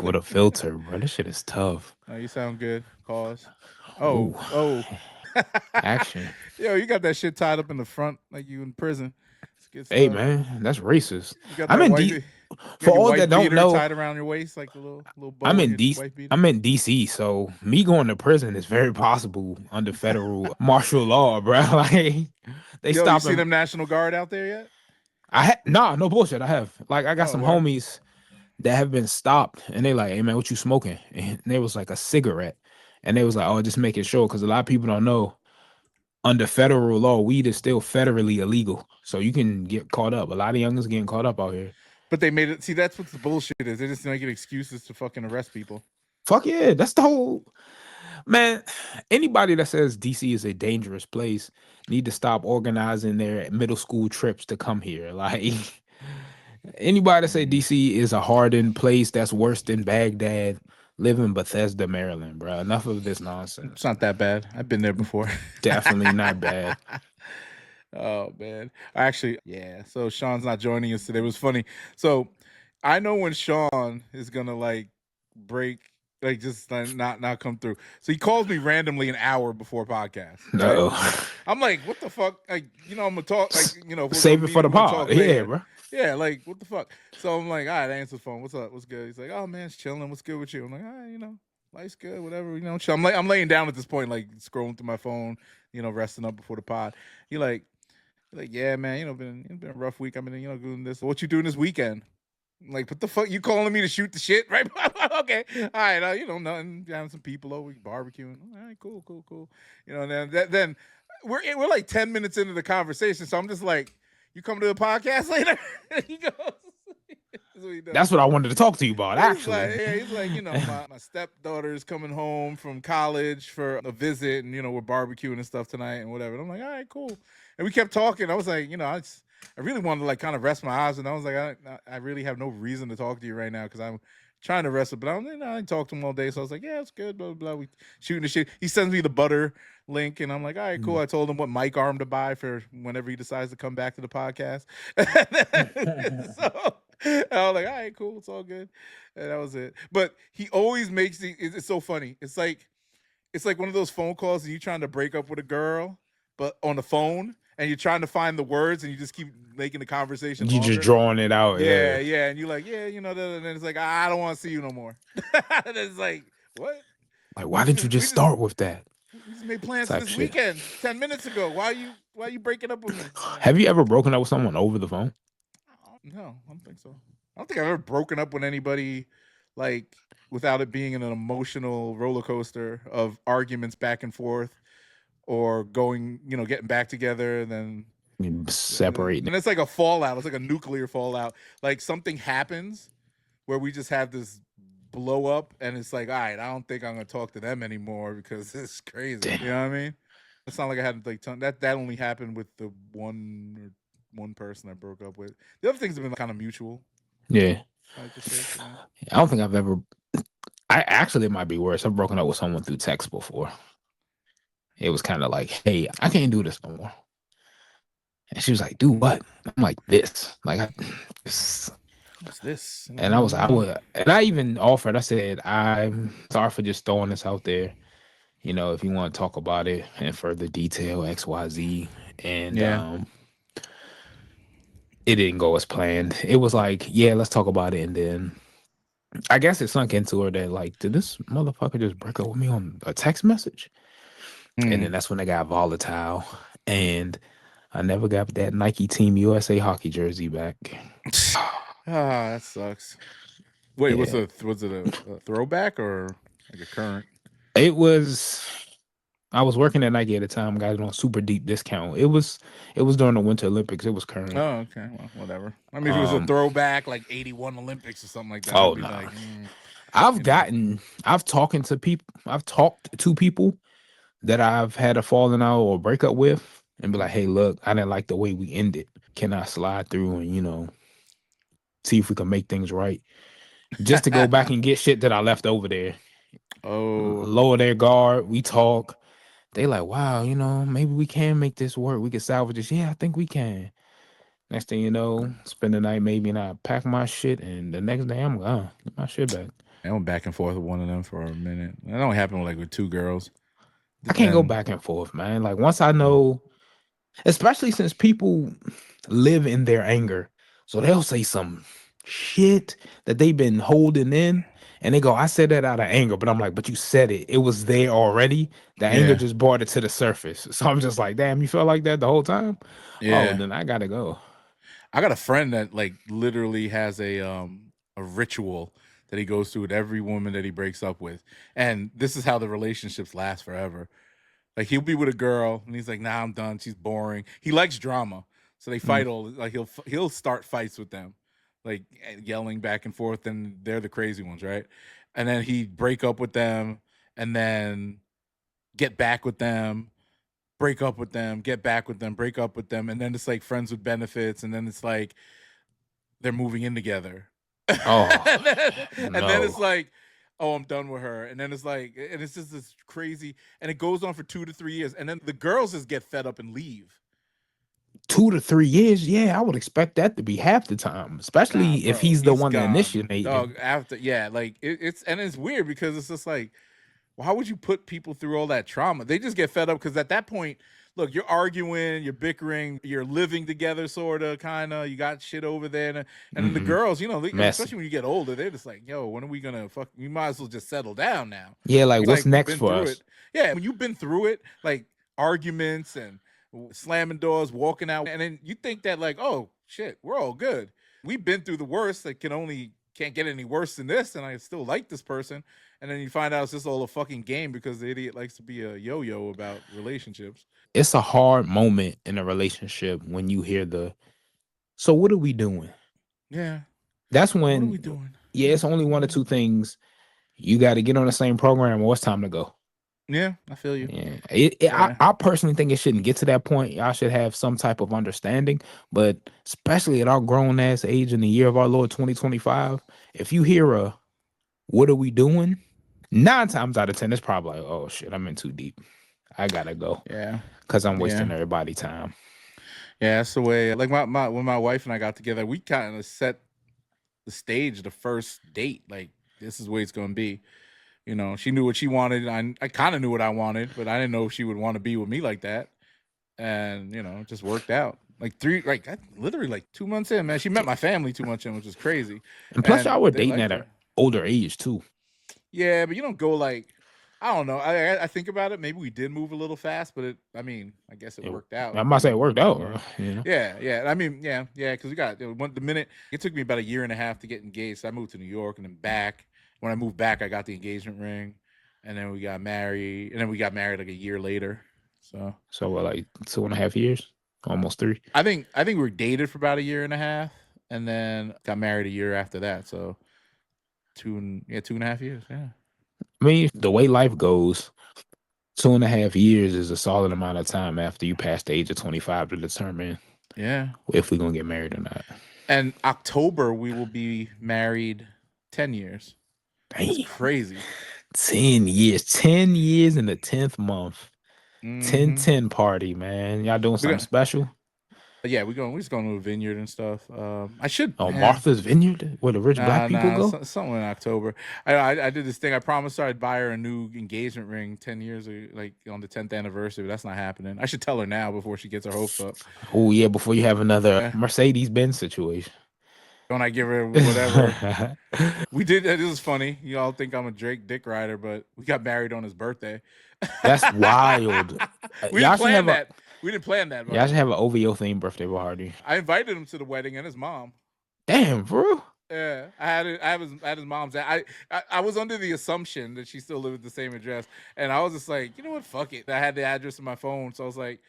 with a filter, bro. This shit is tough. No, you sound good. Pause. Ooh, Oh. action. Yo, you got that shit tied up in the front like you in prison. It's good Hey, stuff. man, that's racist. You got I'm that in white. D. You got For your all that wife don't beater know, tied around your waist like the little I'm bow of in your D. wife beater. I'm in DC, so me going to prison is very possible under federal martial law, bro. Like they Yo, you see stopping. them National Guard out there yet? Nah, no bullshit. I have like I got Oh, some where? homies that have been stopped, and they like, hey man, what you smoking? And there was like a cigarette, and they was like, oh, just making sure because a lot of people don't know under federal law, weed is still federally illegal, so you can get caught up. A lot of youngers getting caught up out here. But they made it. See, that's what the bullshit is. They just making excuses to fucking arrest people. Fuck yeah, that's the whole man. Anybody that says DC is a dangerous place need to stop organizing their middle school trips to come here. Like anybody that say DC is a hardened place that's worse than Baghdad, live in Bethesda, Maryland, bro. Enough of this It's nonsense. not that bad. I've been there before. Definitely not bad. Oh man. Actually, yeah. So Sean's not joining us today. It was funny. So I know when Sean is gonna like break, like just not come through. So he calls me randomly an hour before podcast, right? Uh-oh. I'm like, what the fuck? Like, I'm gonna talk, like, if we're gonna Save it meet, for we're the gonna pod. talk Yeah, later. bro. Yeah, like what the fuck? So I'm like, all right, I answer the phone. What's up? What's good? He's like, oh man, it's chilling. What's good with you? I'm like, all right, life's good, whatever, chill. I'm laying down at this point, like scrolling through my phone, resting up before the pod. He like, yeah, man, been a rough week. I've been, doing this. What you doing this weekend? I'm like, what the fuck? You calling me to shoot the shit, right? Okay, all right, nothing. Having some people over, barbecuing. All right, cool. And then we're like 10 minutes into the conversation, so I'm just like, you come to the podcast later? He goes. That's what he does. That's what I wanted to talk to you about, He's actually. like, yeah, he's like, my stepdaughter is coming home from college for a visit, and we're barbecuing and stuff tonight and whatever. And I'm like, all right, cool. And we kept talking. I was like, I really wanted to like kind of rest my eyes, and I was like, I really have no reason to talk to you right now because I'm trying to rest it, but I didn't talk to him all day, so I was like, yeah, it's good, blah blah blah. We shooting the shit. He sends me the butter link, and I'm like, all right, cool. I told him what mic arm to buy for whenever he decides to come back to the podcast. So I was like, all right, cool, it's all good, and that was it. But he always makes it's so funny. It's like one of those phone calls and you're trying to break up with a girl, but on the phone, and you're trying to find the words, and you just keep making the conversation You just longer. drawing it out, Yeah, yeah. yeah, and you're like, yeah, and then it's like, I don't want to see you no more. And it's like, what? Like, why didn't you We just just start with that we just made plans for type this shit? weekend 10 minutes ago. Why are you breaking up with me? Have you ever broken up with someone over the phone? No, I don't think so. I don't think I've ever broken up with anybody like without it being an emotional roller coaster of arguments back and forth or going, getting back together and then Separating it's like a fallout. It's like a nuclear fallout. Like something happens where we just have this blow up and it's like, all right, I don't think I'm gonna talk to them anymore because it's crazy. it. You know what I mean? It's not like I had like that only happened with the one person I broke up with. The other things have been kind of mutual Yeah. type of shit. I don't think I've ever. I actually, it might be worse. I've broken up with someone through text before. It was kind of like, hey, I can't do this no more. And she was like, do what? I'm like, this. What's this? And and I even offered, I said, I'm sorry for just throwing this out there. If you want to talk about it in further detail, XYZ. And it didn't go as planned. It was like, yeah, let's talk about it. And then I guess it sunk into her that, like, did this motherfucker just break up with me on a text message? And then that's when they got volatile. And I never got that Nike Team USA hockey jersey back. That sucks. Wait, Yeah. was it a throwback or like a current? It was. I was working at Nike at the time. Got it on super deep discount. It was during the Winter Olympics. It was current. Oh, okay. Well, whatever. I mean, if it was a throwback, like '81 Olympics or something like that, Oh I'd be no. like, I've talked to people that I've had a falling out or breakup with and be like, hey, look, I didn't like the way we ended. Can I slide through and, see if we can make things right? Just to go back and get shit that I left over there. oh, Lower their guard. We talk. They like, wow, maybe we can make this work. We can salvage this. Yeah, I think we can. Next thing you know, spend the night maybe and I pack my shit and the next day I'm gone. Get my shit back. I went back and forth with one of them for a minute. That only happened like with two girls. I can't go Then back and forth, man. Like once I know, especially since people live in their anger, so they'll say some shit that they've been holding in, and they go, "I said that out of anger," but I'm like, "But you said it. It was there already. The anger yeah, just brought it to the surface." So I'm just like, "Damn, you felt like that the whole time." Oh, yeah. then I gotta go. I got a friend that like literally has a ritual that he goes through with every woman that he breaks up with, and this is how the relationships last forever. Like he'll be with a girl and he's like, "Nah, I'm done. She's boring." He likes drama, so they Mm. fight all like he'll start fights with them, like yelling back and forth, and they're the crazy ones, right? And then he'd break up with them, and then get back with them, break up with them, get back with them, break up with them, and then it's like friends with benefits, and then it's like they're moving in together. Oh And then it's no, like, oh, I'm done with her. And then it's like, and it's just this crazy, and it goes on for 2 to 3 years. And then the girls just get fed up and leave. 2 to 3 years. Yeah, I would expect that to be half the time, Nah, especially if bro, he's the he's one that gone. initiated. Dog, after, yeah, like it's weird because it's just like, why would you put people through all that trauma? They just get fed up because at that point, look, you're arguing, you're bickering, you're living together, sort of, kind of. You got shit over there, and then the Hmm. girls, and Messy. especially when you get older, they're just like, yo, when are we gonna fuck? We might as well just settle down now. Yeah, like It's what's like we've next been for through us? it. Yeah, when you've been through it, like arguments and slamming doors, walking out, and then you think that like, oh shit, we're all good. We've been through the worst. That can't get any worse than this, and I still like this person. And then you find out it's just all a fucking game because the idiot likes to be a yo-yo about relationships. It's a hard moment in a relationship when you hear the, so what are we doing? Yeah. That's What are when, we doing? yeah, Yeah. it's only one or two things. You got to get on the same program or it's time to go. Yeah, I feel you. Yeah. Yeah. I personally think it shouldn't get to that point. Y'all should have some type of understanding, but especially at our grown ass age in the year of our Lord 2025, if you hear a, what are we doing? 9 times out of 10, it's probably like, oh shit, I'm in too deep. I gotta go Yeah. because I'm Yeah. wasting everybody time. Yeah, that's the way like my when my wife and I got together, we kind of set the stage the first date. Like this is the way it's gonna be. She knew what she wanted. I kind of knew what I wanted, but I didn't know if she would want to be with me like that. And it just worked out. Literally like 2 months in, man. She met my family 2 months in, which is crazy. And plus, And y'all were they dating at liked an her. older age too. Yeah, but you don't go like, I don't know. I think about it. Maybe we did move a little fast, but I guess it It, worked out. I'm about to say it worked out. Yeah, You know, yeah. Yeah. Because we got the minute it took me about a year and a half to get engaged. So I moved to New York and then back. When I moved back, I got the engagement ring, and then we got married, like a year later. So so like 2.5 years, almost three. I think we were dated for about a year and a half, and then got married a year after that. So 2.5 years. Yeah. I mean, the way life goes, 2.5 years is a solid amount of time after you pass the age of 25 to determine Yeah. if we're gonna get married or not. And October we will be married 10 years. That's Damn, crazy. 10 years, 10 years in the 10th month, 10 Mm-hmm. 10 party, man. Y'all doing We're something gonna special? yeah, we're just going to a vineyard and stuff. I should Oh, man. Martha's Vineyard, where the rich black people Nah, go. something in October. I did this thing. I promised her I'd buy her a new engagement ring 10 years ago, like on the 10th anniversary. But that's not happening. I should tell her now before she gets her hopes up. Oh yeah, before you have another Yeah. Mercedes Benz situation. When I give her whatever. We did. This is funny. You all think I'm a Drake dick rider, but we got married on his birthday. That's wild. we didn't Y'all should plan have a that. We didn't plan that, by y'all the should way. have an OVO themed birthday party. I invited him to the wedding and his mom. Damn, bro. Yeah, I had his mom's. I was under the assumption that she still lived at the same address, and I was just like, you know what, fuck it. I had the address in my phone, so I was like,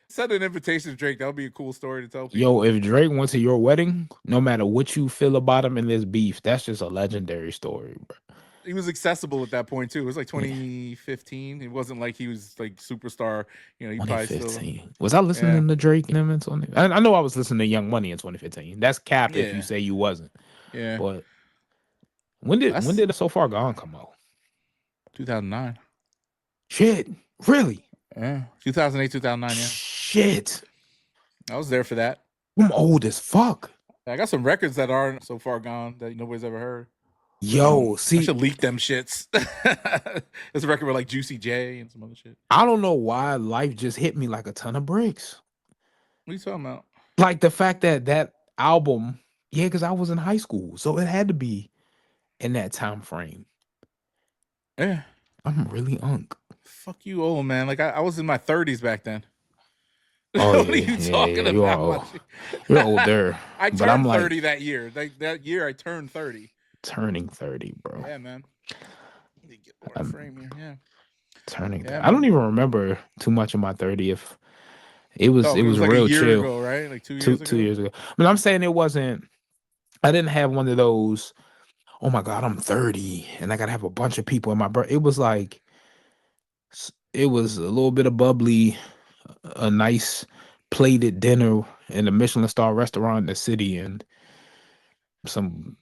send an invitation to Drake. That would be a cool story to tell Yo, people. if Drake went to your wedding, no matter what you feel about him in this beef, that's just a legendary story, bro. He was accessible at that point too. It was like Yeah, 2015. It wasn't like he was like superstar. He probably still. 2015. Was I Yeah, listening to Drake and him in 20? I know I was listening to Young Money in 2015. That's cap if you yeah, say you wasn't. yeah. But when That's did So Far Gone come out? 2009. Shit, really? Yeah, 2008, 2009. Yeah, Shit, I was there for that. I'm old as fuck. I got some records that aren't so far gone that nobody's ever heard. Yo, I see, should leak them shits. There's a record with like Juicy J and some other shit. I don't know why life just hit me like a ton of bricks. What are you talking about? Like the fact that that album, yeah, because I was in high school, so it had to be in that time frame. Yeah. I'm really unk. Fuck you, old man. Like I was in my 30s back then. Oh What are yeah, you yeah, talking yeah. You are about? old. You're older, I but I'm turned like 30 that year. Like that year I turned 30. turning 30, bro. Yeah, man. Let me get more I'm frame here. Yeah. turning Yeah, 30. I don't man. even remember too much of my 30th. Oh, It it was was like a real year chill. ago, right? Like two Two years two ago. years ago. But I'm saying it wasn't. I didn't have one of those. Oh my god, I'm 30, and I gotta have a bunch of people in my birth. It was like it was a little bit of bubbly, a nice plated dinner in a Michelin star restaurant in the city, and some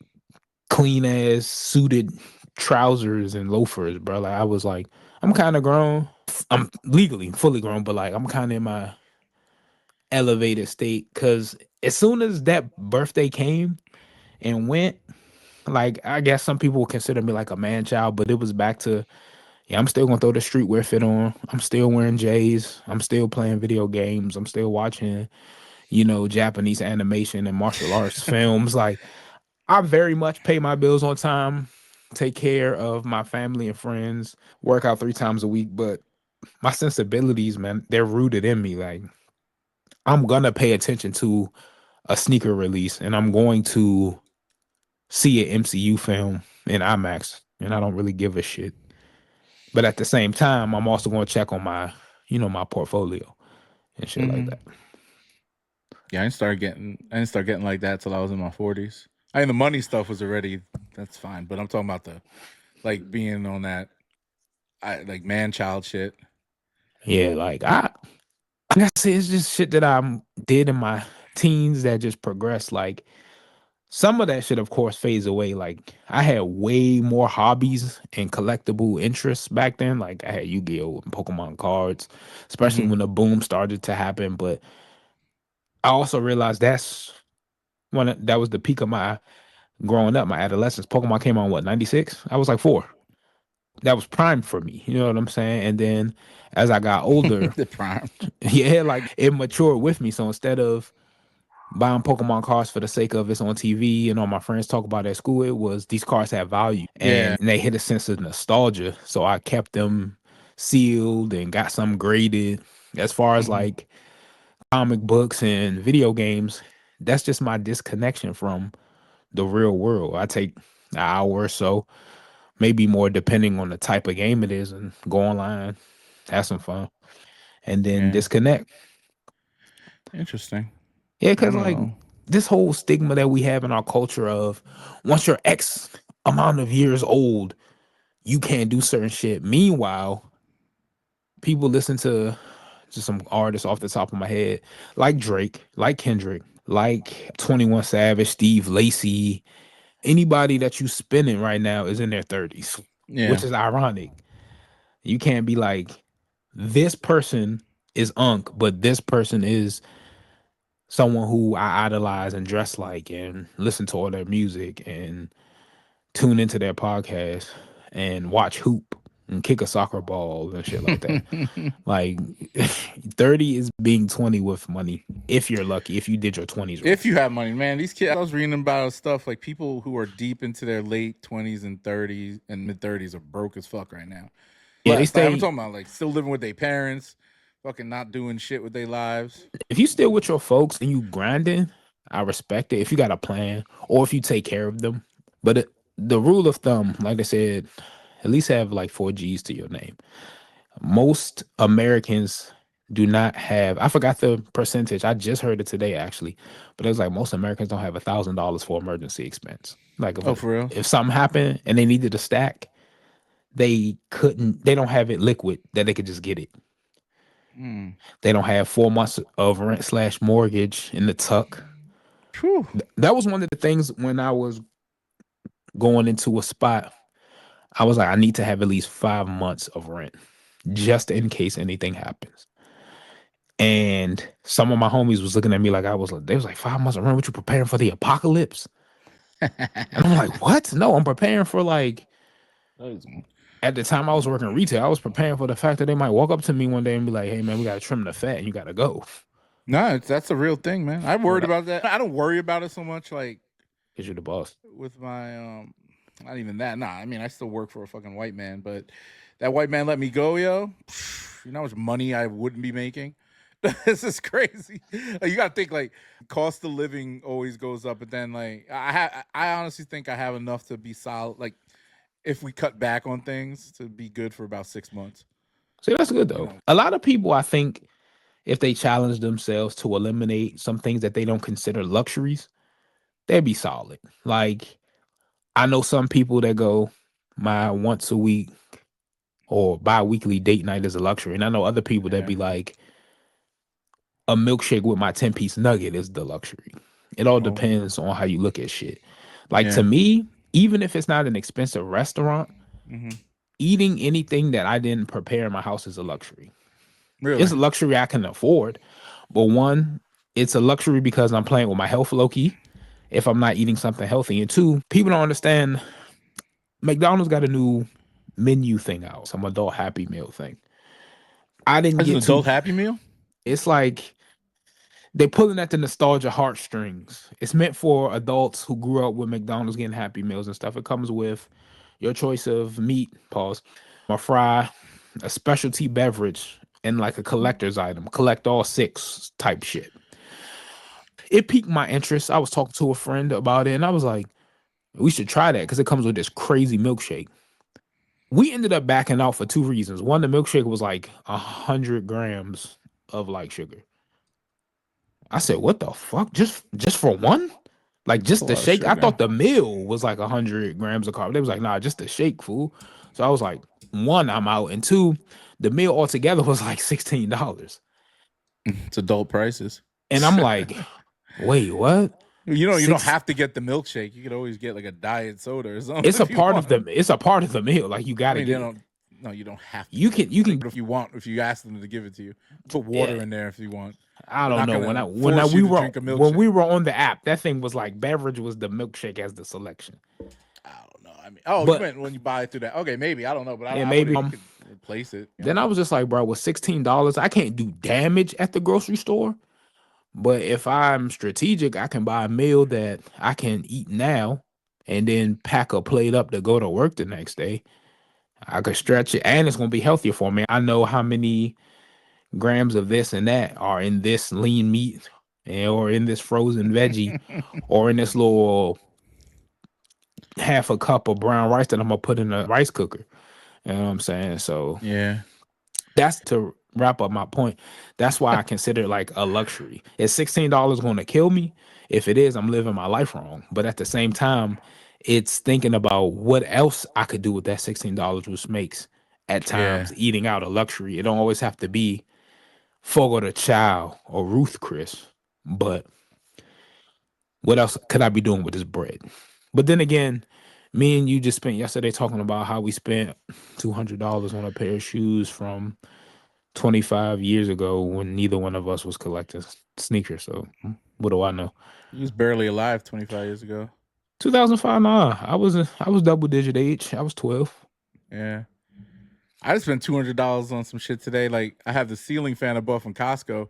clean ass suited trousers and loafers, bro. Like I was like, I'm kind of grown. I'm legally fully grown, but like I'm kind of in my elevated state because as soon as that birthday came and went, like I guess some people would consider me like a man child, but it was back to yeah, I'm still gonna throw the streetwear fit on. I'm still wearing J's. I'm still playing video games. I'm still watching, Japanese animation and martial arts films. Like I very much pay my bills on time, take care of my family and friends, work out 3 times a week. But my sensibilities, man, they're rooted in me. Like I'm gonna pay attention to a sneaker release and I'm going to see an MCU film in IMAX, and I don't really give a shit. But at the same time, I'm also going to check on my portfolio and shit like Mm-hmm. that. Yeah, I didn't start getting like that till I was in my 40s. I mean, the money stuff was already that's fine, but I'm talking about the like being on that I like man child shit. Yeah, like I gotta say, it's just shit that I did in my teens that just progressed. Like some of that shit, of course, fades away. Like I had way more hobbies and collectible interests back then. Like I had Yu-Gi-Oh and Pokemon cards, especially Mm-hmm. when the boom started to happen. But I also realized that was the peak of my growing up, my adolescence. Pokemon came on what 96? I was like 4. That was prime for me. You know what I'm saying? And then as I got older, The prime. yeah, like it matured with me. So instead of buying Pokemon cards for the sake of it's on TV and all my friends talk about it at school, it was these cards have value Yeah. and they hit a sense of nostalgia. So I kept them sealed and got some graded. As far as Mm-hmm. like comic books and video games, that's just my disconnection from the real world. I take an hour or so, maybe more depending on the type of game it is, and go online, have some fun, and then Yeah. disconnect. Interesting. Yeah, I because don't like know. this whole stigma that we have in our culture of once you're X amount of years old, you can't do certain shit. Meanwhile, people listen to just some artists off the top of my head, like Drake, like Kendrick, like 21 Savage, Steve Lacy. Anybody that you spinning right now is in their 30s, which Yeah. is ironic. You can't be like, this person is unk, but this person is someone who I idolize and dress like and listen to all their music and tune into their podcast and watch hoop and kick a soccer ball and shit like that. Like 30 is being 20 with money. If you're lucky, if you did your 20s right. If you have money, man, these kids I was reading about stuff like people who are deep into their late 20s and 30s and mid 30s are broke as fuck right now. Yeah, they Blessed. Like I'm stay talking about like still living with their parents, fucking not doing shit with their lives. if you still with your folks and you grinding, I respect it. If you got a plan or if you take care of them. But the rule of thumb, like I said, at least have like 4 G's to your name. Most Americans do not have, I forgot the percentage. I just heard it today actually. But it was like most Americans don't have $1,000 for emergency expense. Like Oh, for real? if something happened and they needed a stack, they don't have it liquid that they could just get it. Mm. They don't have 4 months of rent slash mortgage in the tuck. Phew. That was one of the things when I was going into a spot. I was like, I need to have at least 5 months of rent just in case anything happens. And some of my homies was looking at me like I was like, they was like 5 months of rent. What you preparing for the apocalypse? And I'm like, what? No, I'm preparing for like at the time I was working retail, I was preparing for the fact that they might walk up to me one day and be like, "Hey man, we gotta trim the fat and you gotta go." No, that's a real thing, man. I Well, worried that about that. I don't worry about it so much, like because you're the boss. with my not even that. Nah, I mean I still work for a fucking white man, but that white man let me go, yo. You know how much money I wouldn't be making? This is crazy. Like, you gotta think like cost of living always goes up, but then like I honestly think I have enough to be solid. Like if we cut back on things to be good for about 6 months. See, that's good You though. know. A lot of people, I think, if they challenge themselves to eliminate some things that they don't consider luxuries, they'd be solid. Like I know some people that go, my once a week or bi-weekly date night is a luxury. And I know other people that Yeah. be like, a milkshake with my 10-piece nugget is the luxury. It all Well, depends on how you look at shit. Like to yeah. me, even if it's not an expensive restaurant, Hmm. eating anything that I didn't prepare in my house is a luxury. It's Really? a luxury I can afford. But one, it's a luxury because I'm playing with my health low key if I'm not eating something healthy. And two, people don't understand McDonald's got a new menu thing out, some adult happy meal thing. I didn't That's an get too adult Happy Meal? it's like they're pulling at the nostalgia heartstrings. It's meant for adults who grew up with McDonald's getting happy meals and stuff. It comes with your choice of meat, pause, a fry, a specialty beverage, and like a collector's item. Collect all six type shit. It piqued my interest. I was talking to a friend about it and I was like, we should try that because it comes with this crazy milkshake. We ended up backing out for two reasons. One, the milkshake was like 100 grams of like sugar. I said, "What the fuck? Just for one? Like That's a just the lot of shake? I sugar. thought the meal was like 100 grams of carb." They was like, "Nah, just the shake, fool." So I was like, "One, I'm out," and two, the meal altogether was like $16. It's adult prices. And I'm like, "Wait, what?" You don't Six? have to get the milkshake. You could always get like a diet soda or something It's a if you part of want. the. It's a part of the meal. Like you got I to mean, they get it. don't. No, you don't have to You get can. it. You can. But if you want, if you ask them to give it to you, put Yeah, water in there if you want. I They're don't not know gonna when I, force we you to were drink a when milkshake. we were on the app. That thing was like beverage was the milkshake as the selection. I don't know. I mean, oh, you But meant when you buy it through that? Okay, maybe I don't know, but yeah, I would maybe you could replace it. You then know. I was just like, bro, with $16, I can't do damage at the grocery store. But if I'm strategic, I can buy a meal that I can eat now and then pack a plate up to go to work the next day. I could stretch it and it's gonna be healthier for me. I know how many grams of this and that are in this lean meat or in this frozen veggie or in this little half a cup of brown rice that I'm gonna put in a rice cooker. You know what I'm saying? So Yeah. that's to wrap up my point. That's why I consider it like a luxury. Is $16 going to kill me? If it is, I'm living my life wrong. But at the same time, it's thinking about what else I could do with that $16, which makes at Yeah. times eating out a luxury. It don't always have to be Fogo the Child or Ruth Chris. But what else could I be doing with this bread? But then again, me and you just spent yesterday talking about how we spent $200 on a pair of shoes from 25 years ago when neither one of us was collecting sneakers. So what do I know? You was barely alive 25 years ago. 2005, nah, I was double digit age. I was 12. Yeah. I just spent $200 on some shit today. Like I have the ceiling fan I bought from Costco,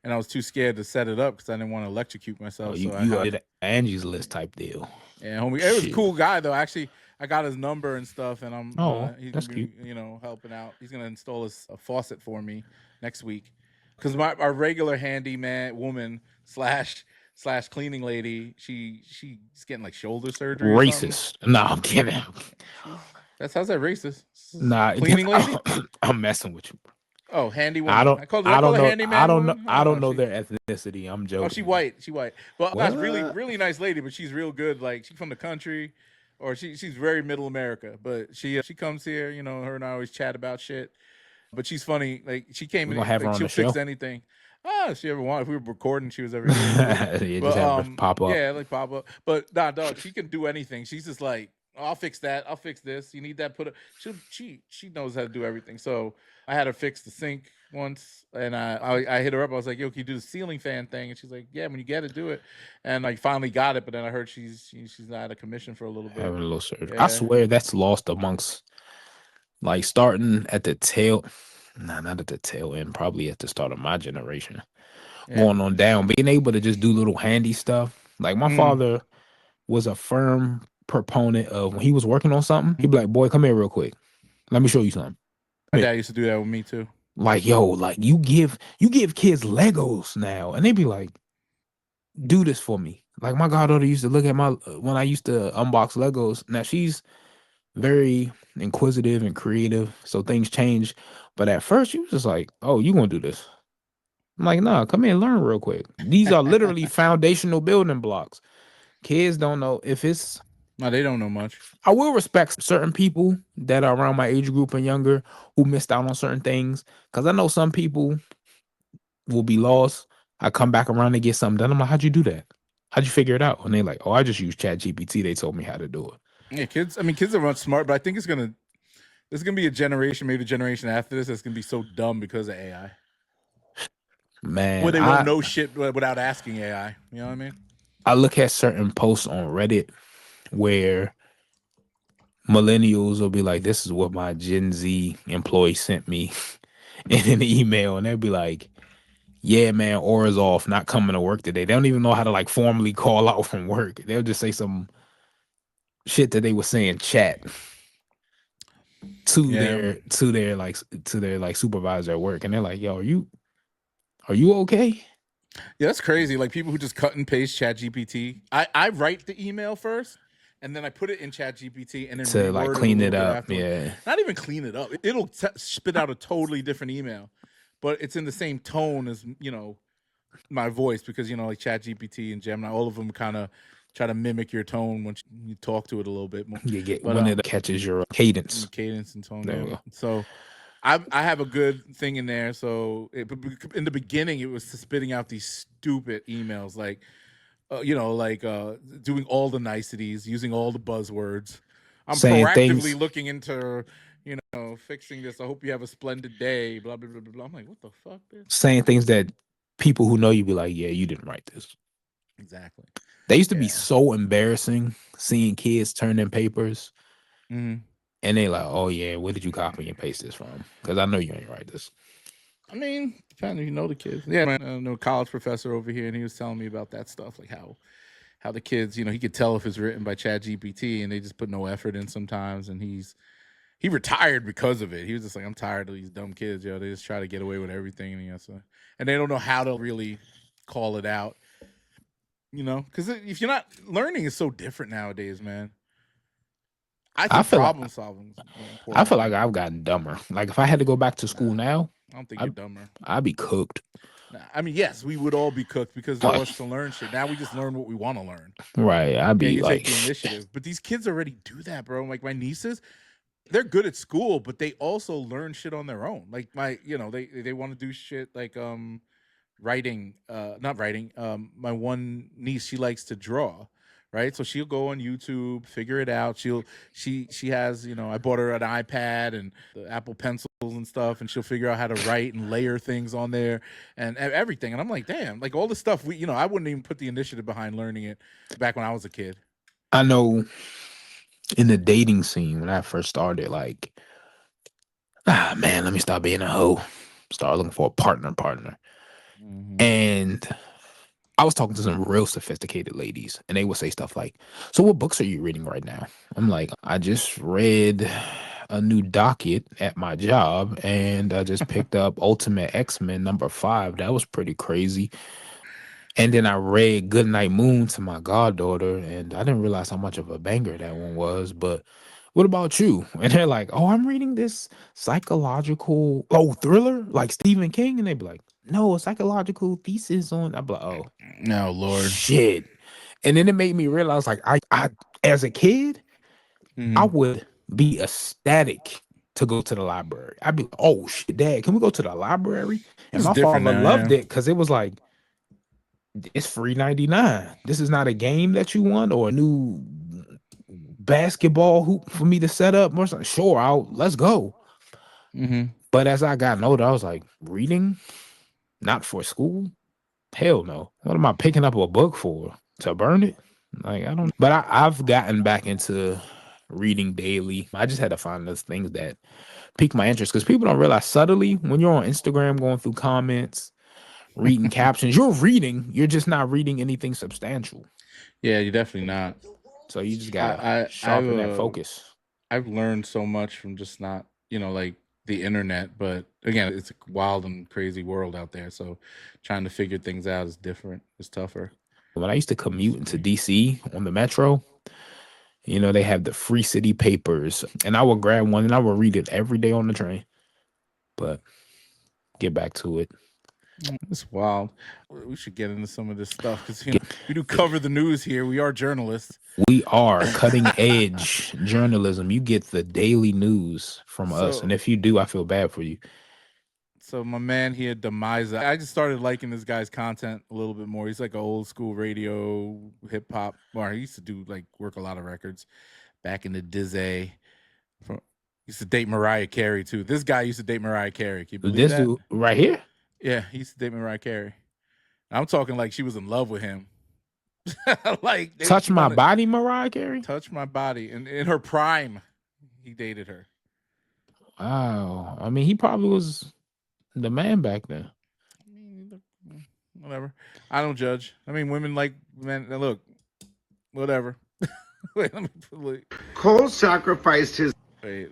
and I was too scared to set it up because I didn't want to electrocute Oh, myself. you So I you had, did an Angie's List type deal. yeah, homie. It was a Shit. cool guy though. Actually, I got his number and stuff, and Oh, he's gonna that's be cute. helping out. He's gonna install a faucet for me next week because my our regular handyman woman slash cleaning lady, she's getting like shoulder surgery or something. Racist. Nah, I'm kidding. That's how's that racist? This is Nah, cleaning lady. I'm messing with you. Oh, handy woman. Did I I call don't her know. handyman woman? I I don't don't know. know their ethnicity. I'm Oh, she joking. white. She white. But that's What? really nice lady. But she's real good. Like she's from the country, or she's very middle America. But she comes here. You know, her and I always chat about shit. But she's funny. Like she came We're gonna in. have her Like on she'll the fix show. anything. Ah, if she ever wanted. If we were recording, she was ever here, cool. Yeah, just But have her pop up. yeah, like pop up. But nah, dog, she can do anything. She's just like "Oh, I'll fix that. I'll fix this. You need that put up." She knows how to do everything. So I had her fix the sink once, and I hit her up. I was like, "Yo, can you do the ceiling fan thing?" And she's like, "Yeah, when you get it, do it." And I finally got it, but then I heard she's not out of commission for a little bit. Having a little surgery. I Yeah, swear that's lost amongst like starting at the tail. Nah, not at the tail end. Probably at the start of my generation. yeah. Going on down, being able to just do little handy stuff. Like my Mm. father was a firm proponent of when he was working on something, he'd be like, "Boy, come here real quick. Let me show you something." My dad used to do that with me too. Like, yo, like you give kids Legos now, and they be like, "Do this for me." Like my goddaughter used to look at my when I used to unbox Legos. Now she's very inquisitive and creative, so things change. But at first, she was just like, "Oh, you gonna do this?" I'm like, "Nah, come here and learn real quick." These are literally foundational building blocks. Kids don't know if it's. No, they don't know much. I will respect certain people that are around my age group and younger who missed out on certain things because I know some people will be lost. I come back around and get something done. I'm like, "How'd you do that? How'd you figure it out?" And they're like, "Oh, I just used Chat GPT. They told me how to do it." Yeah, kids. I mean, kids are much smart, but I think there's gonna be a generation, maybe a generation after this, that's gonna be so dumb because of AI, where Man, they won't know shit without asking AI. You know what I mean? I look at certain posts on Reddit where millennials will be like, "This is what my Gen Z employee sent me in an email," and they'll be like, "Yeah, man, aura's off, not coming to work today." They don't even know how to like formally call out from work. They'll just say some shit that they were saying chat to Yeah. their supervisor at work, and they're like, "Yo, are you okay?" Yeah, that's crazy. Like people who just cut and paste Chat GPT. I write the email first and then I put it in Chat GPT and then To like reword it a clean little it bit up, afterwards. yeah. Not even clean it up. It'll spit out a totally different email, but it's in the same tone as, my voice because, like Chat GPT and Gemini, all of them kind of try to mimic your tone once you talk to it a little bit more. You get But when it catches your cadence. cadence and tone, There yeah. we go. So I have a good thing in there. So in the beginning, it was spitting out these stupid emails like, doing all the niceties, using all the buzzwords. I'm Saying proactively things, looking into, fixing this. I hope you have a splendid day. Blah blah blah blah. Blah. I'm like, what the fuck, bitch? saying things that people who know you be like, "Yeah, you didn't write this." Exactly. They used to be Yeah. so embarrassing seeing kids turn in papers, Mm-hmm. and they like, "Oh yeah, where did you copy and paste this from? Because I know you ain't write this." I mean, depending if you know the kids. Yeah, man, I know a college professor over here, and he was telling me about that stuff, like how the kids, he could tell if it's written by Chat GPT, and they just put no effort in sometimes, and he retired because of it. He was just like, I'm tired of these dumb kids, yo. They just try to get away with everything, and they don't know how to really call it out, because if you're not learning is so different nowadays, man. I I think feel like problem solving is more I important feel now. like I've gotten dumber. Like if I had to go back to school Nah, now, I don't think I you're dumber. I'd be cooked. Nah, I mean, yes, we would all be cooked because there Like was to learn shit. Now we just learn what we want to learn. right, I'd Yeah, be you take like, the initiative. But these kids already do that, bro. Like my nieces, they're good at school, but they also learn shit on their own. Like they want to do shit like writing, not writing. My one niece, she likes to draw, right? So she'll go on YouTube, figure it out. She has, I bought her an iPad and the Apple pencils and stuff, and she'll figure out how to write and layer things on there and everything. And I'm like, damn, like all this stuff I wouldn't even put the initiative behind learning it back when I was a kid. I know in the dating scene when I first started, like, man, let me stop being a hoe. Start looking for a partner. Mm-hmm. And I was talking to some real sophisticated ladies, and they would say stuff like, "So, what books are you reading right now?" I'm like, "I just read a new docket at my job, and I just picked up Ultimate X-Men #5. That was pretty crazy." And then I read Goodnight Moon to my goddaughter, and I didn't realize how much of a banger that one was. But what about you? And they're like, "Oh, I'm reading this psychological, thriller like Stephen King." And they be like, "No, a psychological thesis on." I'm like, "Oh, No, Lord. shit." And then it made me realize, like, I as a kid, I Mm-hmm. would be ecstatic to go to the library. I'd be like, "Oh shit, Dad, can we go to the library?" And It's my different father now, loved yeah. it because it was like, it's free 99. This is not a game that you want or a new basketball hoop for me to set up or something, sure, let's go. Mm-hmm. But as I got older, I was like, reading, not for school. Hell no. What am I picking up a book for? To burn it? Like I don't. But I've gotten back into reading daily. I just had to find those things that pique my interest because people don't realize subtly when you're on Instagram going through comments, reading captions, you're reading. You're just not reading anything substantial. Yeah, you're definitely not. So you just gotta I've sharpen that focus. I've learned so much from just not, like the internet, but again, it's a wild and crazy world out there. So trying to figure things out is different. It's tougher. When I used to commute into DC on the metro, they have the Free City papers, and I would grab one and I would read it every day on the train. But get back to it. It's wild. We should get into some of this stuff because we do cover the news here. We are journalists. We are cutting edge journalism. You get the daily news from us, and So if you do, I feel bad for you. So my man here, Demise, I just started liking this guy's content a little bit more. He's like an old school radio hip hop. Or he used to do work a lot of records back in the Dizzy. Used to date Mariah Carey too. This guy used to date Mariah Carey. Can you believe This that? dude right here, Yeah, he used to date Mariah Carey. I'm talking like she was in love with him. Like touch she my wanted body, Mariah Carey. touch my body, and in her prime, he dated her. Wow, I mean, he probably was the man back then. I mean, whatever. I don't judge. I mean, women like men. Look, whatever. Wait, let me Cole sacrificed his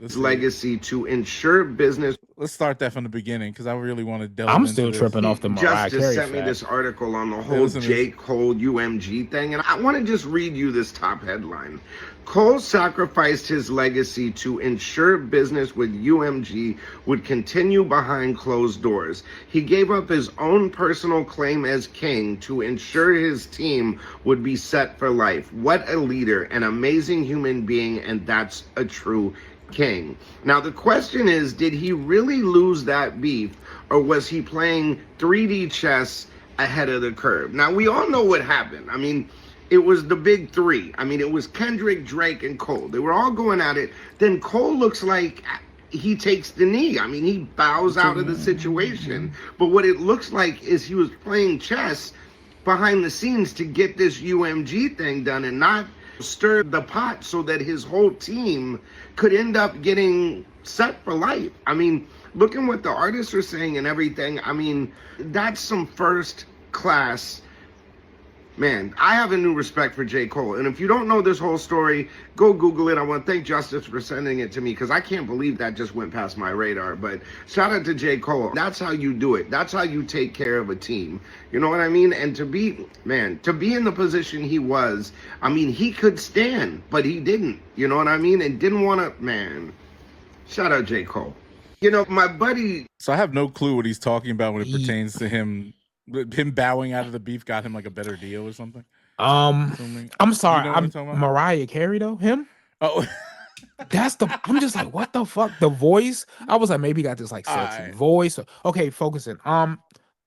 let's legacy to ensure business. Let's start that from the beginning because I really want to delve I'm into still this. tripping off the Mariah Justice Carey sent me fact. this article on the whole J. Cole UMG thing, and I want to just read you this top headline. Cole sacrificed his legacy to ensure business with UMG would continue behind closed doors. He gave up his own personal claim as king to ensure his team would be set for life. What a leader, an amazing human being, and that's a true king. Now the question is, did he really lose that beef, or was he playing 3D chess ahead of the curve? Now we all know what happened. I mean, it was the big three. I mean, it was Kendrick, Drake, and Cole. They were all going at it. Then Cole looks like he takes the knee. I mean, he bows out of the situation. But what it looks like is he was playing chess behind the scenes to get this UMG thing done and not stir the pot so that his whole team could end up getting set for life. I mean, looking what the artists are saying and everything, I mean, that's some first class. Man, I have a new respect for J. Cole. And if you don't know this whole story, go Google it. I want to thank Justice for sending it to me because I can't believe that just went past my radar. But shout out to J. Cole. That's how you do it. That's how you take care of a team. You know what I mean? And to be in the position he was, I mean, he could stand, but he didn't. You know what I mean? And didn't want to, man. Shout out J. Cole. My buddy. So I have no clue what he's talking about when it pertains to him. Him bowing out of the beef got him like a better deal or something. I'm sorry. You know what I'm talking about? Mariah Carey though. Him. Oh, I'm just like, what the fuck? The voice. I was like, maybe he got this like sexy voice. Okay, focusing. You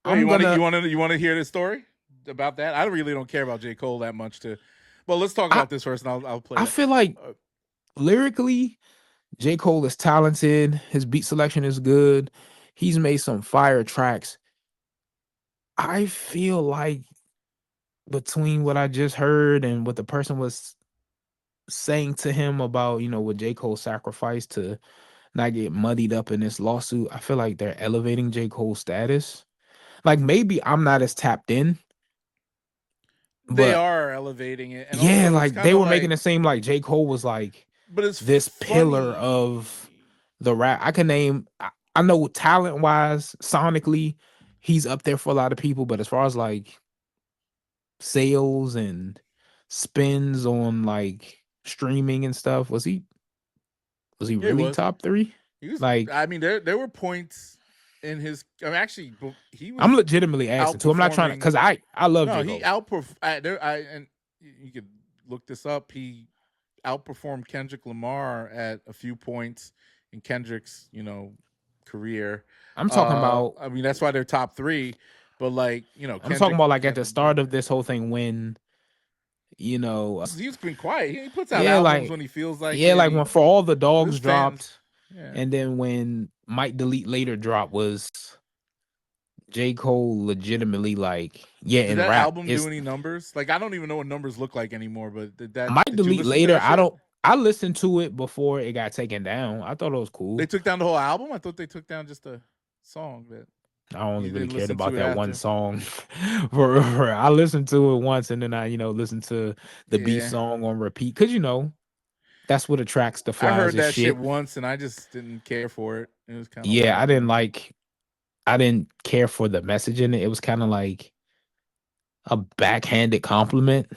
want to hear this story about that? I really don't care about J. Cole that much. Well, let's talk about this first, and I'll play. I feel like lyrically, J. Cole is talented. His beat selection is good. He's made some fire tracks. I feel like between what I just heard and what the person was saying to him about, what J. Cole sacrificed to not get muddied up in this lawsuit, I feel like they're elevating J. Cole's status. Like maybe I'm not as tapped in. They are elevating it. And yeah, also, like they were making it seem like J. Cole was like this pillar of the rap. I can name, I know talent wise, sonically, he's up there for a lot of people, but as far as like sales and spins on like streaming and stuff, was he really top 3? He was, I mean, there were points in his. I mean, actually, he was. I'm legitimately asking too. I'm not trying to, because I love. No, J. Cole. He outperformed. And you could look this up. He outperformed Kendrick Lamar at a few points in Kendrick's career. I'm talking about. I mean, that's why they're top 3. But I'm talking about like at the start of this whole thing when He's been quiet. He puts out yeah, albums like when he feels like yeah, it. like when For All the Dogs His fans, dropped, yeah. and then when Might Delete Later dropped was J. Cole legitimately like, yeah, Did in that rap, album do it's any numbers? Like I don't even know what numbers look like anymore. But Might did you Delete listen to Later. that shit? I listened to it before it got taken down. I thought it was They cool. took down the whole album. I thought they took down just a song that I only you really didn't cared listen about to it that one after. song. I listened to it once and then I, listened to the Beef Yeah, song on repeat. Cause that's what attracts the I flies heard and that shit shit. once and I just didn't care for it. It was kind of Yeah, whack, man. I didn't care for the message in it. It was kind of like a backhanded compliment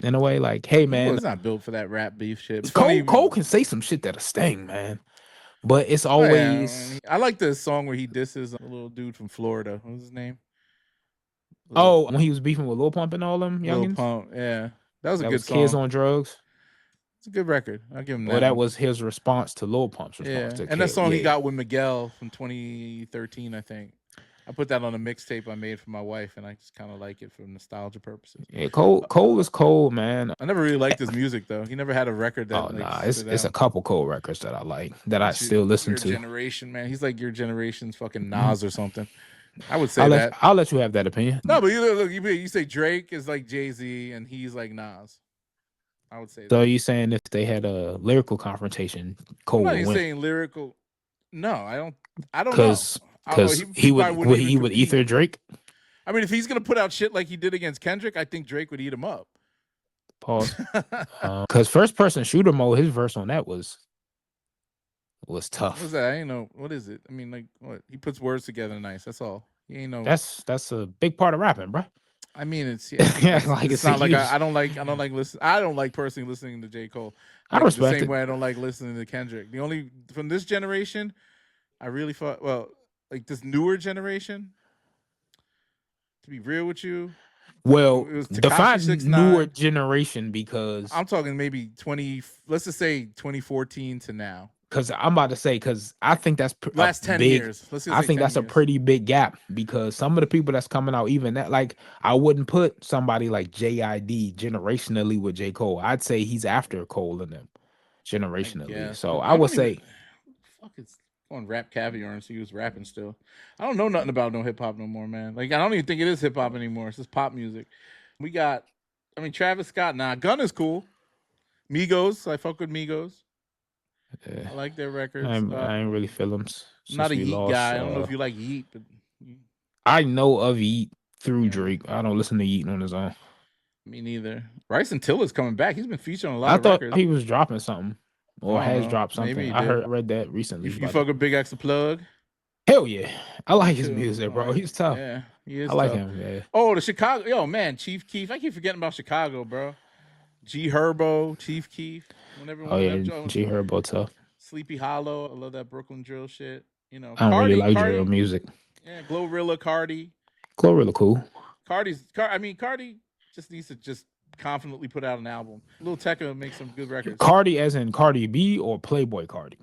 in a way. Like, hey He man, was not built for that rap beef shit. It's funny. Cole can say some shit that'll sting, man. But it's Oh yeah, man. always I like the song where he disses a little dude from Florida. What was his name? when he was beefing with Lil Pump and all them Lil youngins. Pump. Yeah, that was a That good was Kids song. on Drugs. It's a good record. I'll give him Well, that that one. was his response to Lil Pump's response Yeah, to and that Kid. song he Yeah. got with Miguel from 2013, I think. I put that on a mixtape I made for my wife, and I just kind of like it for nostalgia purposes. Yeah, Cole is cold, man. I never really liked his music though. He never had a record that Oh like nah, stood it's a out. couple Cole records that I like that I It's still listen your to. generation, man. He's like your generation's fucking Mm. Nas or something. I would say that. I'll let you have that opinion. No, but look, you say Drake is like Jay-Z and he's like Nas. I would say So that. you saying if they had a lyrical confrontation, I'm Cole not would even win saying lyrical. No, I don't. I don't know. because He probably wouldn't even he would compete. ether Drake. I mean, if he's gonna put out shit like he did against Kendrick, I think Drake would eat him up. Pause. Because first person shooter mode, his verse on that was tough. What's that? I ain't know. What is it? I mean, like what? He puts words together nice. That's all. He ain't no. That's a big part of rapping, bro. I mean, it's yeah. Yeah, like It's it's a not like huge. I don't like listen. I don't like personally listening to J. Cole. I Like the respect same it. way I don't like listening to Kendrick. The only from this generation, I really thought like this newer generation. To be real with you, Well, it was Tekashi define newer 6ix9ine. generation because I'm talking maybe 20. Let's just say 2014 to now. I'm about to say because I think that's a Last 10 big. years. Let's just I say think 10 that's a years. pretty big gap because some of the people that's coming out, even that, like I wouldn't put somebody like JID generationally with J. Cole. I'd say he's after Cole and them I generationally. guess, So but I I would don't even. say, Fuck is on Rap Caviar and so he was rapping still. I don't know nothing about no hip hop no more, man. Like I don't even think it is hip hop anymore. It's just pop music. We got, I mean, Travis Scott. Nah, Gun is cool. Migos, I fuck with Migos. I like their records. I ain't really feel them I'm not since a we Yeet lost. guy. I don't know if you like Yeet, but I know of Yeet through yeah, Drake. I don't listen to Yeet on his own. me neither. Bryson Tiller's coming back. He's been featured on a lot I of thought records. he was dropping something or I don't has know. dropped Maybe something. he did. Read that recently You about fuck that. with Big X the Plug? Hell yeah. I like Me his too. music, bro. All right. He's tough. Yeah, he I is like tough. him, yeah. Oh, the Chicago. Yo, man, Chief Keef. I keep forgetting about Chicago, bro. G Herbo, Chief Keef. Whenever one Oh of yeah, them Jones. G Herbo tough. Sleepy Hollow. I love that Brooklyn drill shit. You know, I don't really like drill music. Yeah, Glorilla, Cardi. Glorilla cool. Cardi just needs to just confidently put out an album. Lil Tecca makes some good records. Cardi as in Cardi B or Playboy Cardi?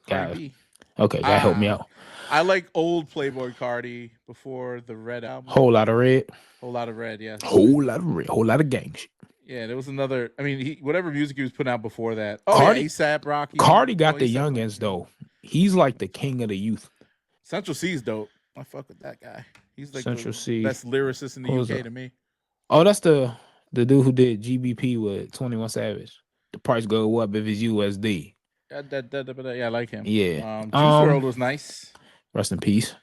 Cardi B. Okay, gotta help me out. I like old Playboy Cardi before the Red album. Whole Lot of Red. Whole Lot of Red, yes. Whole Lot of Red. Whole lot of gang shit. Yeah, there was another. I mean, whatever music he was putting out before that. Oh Cardi, yeah, ASAP Rocky. Cardi got the youngins though. He's like the king of the youth. Central C's dope. I fuck with that guy. He's like Central the C. best lyricist in the UK to me. Oh, that's the dude who did GBP with 21 Savage. The price go up if it's USD. Yeah, I like him. Yeah. Juice WRLD was nice. Rest in peace.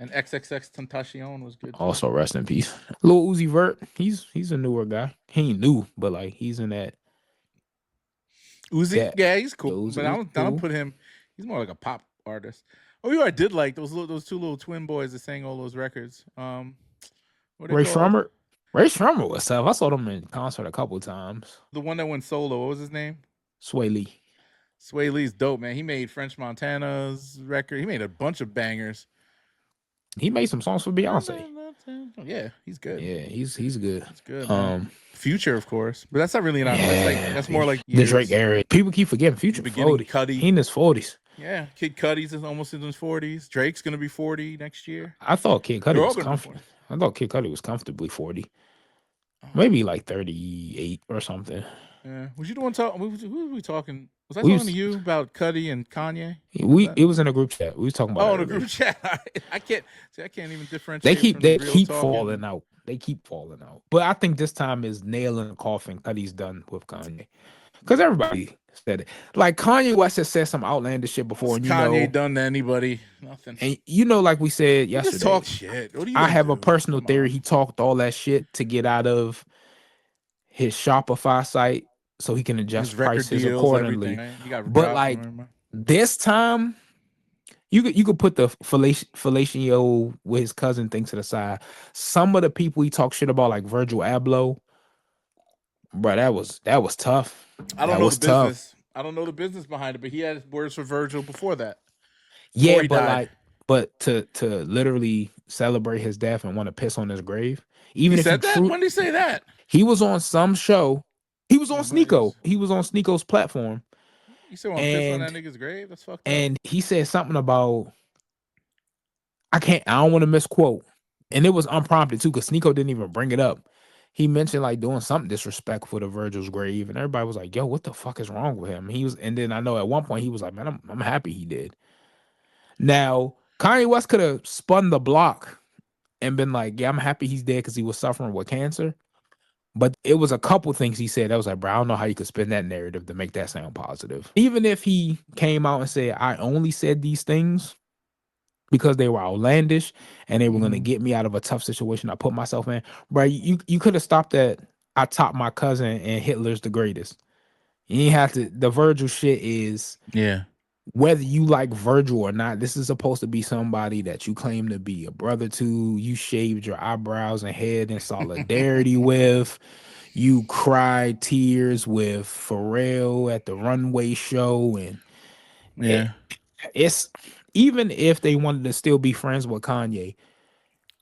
And XXX Tentacion was good too. Also rest in peace. Lil Uzi Vert, he's a newer guy. He ain't new, but like he's in that. Uzi, yeah, he's cool. Uzi, but I don't put him. He's more like a pop artist. Oh, you know, I did like those two little twin boys that sang all those records. Ray Shrummer. Ray Shrummer was tough. I saw them in concert a couple times. The one that went solo, what was his name? Sway Lee. Sway Lee's dope, man. He made French Montana's record. He made a bunch of bangers. He made some songs for Beyonce. Yeah, he's good. Yeah, he's good. He's good. Man. Future, of course, but that's not really not. Yeah, that's more like the Drake era. People keep forgetting Future. 40. Cudi. He in his 40s. Yeah, Kid Cudi's almost in his 40s. Drake's gonna be 40 next year. I thought Kid Cudi was comfortable. I thought Kid Cudi was comfortably 40. maybe like 38 or something. Yeah. Was you the one talking? Who were we talking? Was I We talking to was you about Cuddy and Kanye? Was we that? it was in a group chat. We was talking about it Oh, in a earlier. group chat. I can't see. I can't even They differentiate keep from the they real keep talking. falling out. They keep falling out. But I think this time is nail in the coffin. Cuddy's done with Kanye. Because everybody said it. Like Kanye West has said some outlandish shit before, What's and Kanye done to anybody? Nothing. like we said He just yesterday, talks shit. What are you I gonna have a do? personal Come theory. on. He talked all that shit to get out of his Shopify site so he can His adjust record prices deals, everything. accordingly. Right? He got But dropped. like Remember? this time, you could put the fellatio with his cousin thing to the side. Some of the people he talk shit about, like Virgil Abloh, bro, that was tough. I don't That know the was tough. business. I don't know the business behind it, but he had words for Virgil before that. Before Yeah, he but died. like, but to literally celebrate his death and want to piss on his grave, He even if you said that? true, When did he say that? he was on some show. He was on Yeah, but Sneeko. He was on Sneeko's platform, you said want to piss on that and nigga's grave? That's fucked up. and he said something about I don't want to misquote, and it was unprompted too because Sneeko didn't even bring it up. He mentioned like doing something disrespectful to Virgil's grave, and everybody was like, "Yo, what the fuck is wrong with him?" And then I know at one point he was like, "Man, I'm happy he did." Now Kanye West could have spun the block and been like, "Yeah, I'm happy he's dead because he was suffering with cancer." But it was a couple things he said that was like, "Bro, I don't know how you could spin that narrative to make that sound positive." Even if he came out and said, "I only said these things because they were outlandish and they were going to get me out of a tough situation I put myself in," bro, you could have stopped at "I topped my cousin and Hitler's the greatest." You ain't have to. The Virgil shit is Yeah. whether you like Virgil or not, this is supposed to be somebody that you claim to be a brother to. You shaved your eyebrows and head in solidarity with. You cried tears with Pharrell at the runway show, and it, Yeah. it's even if they wanted to still be friends with Kanye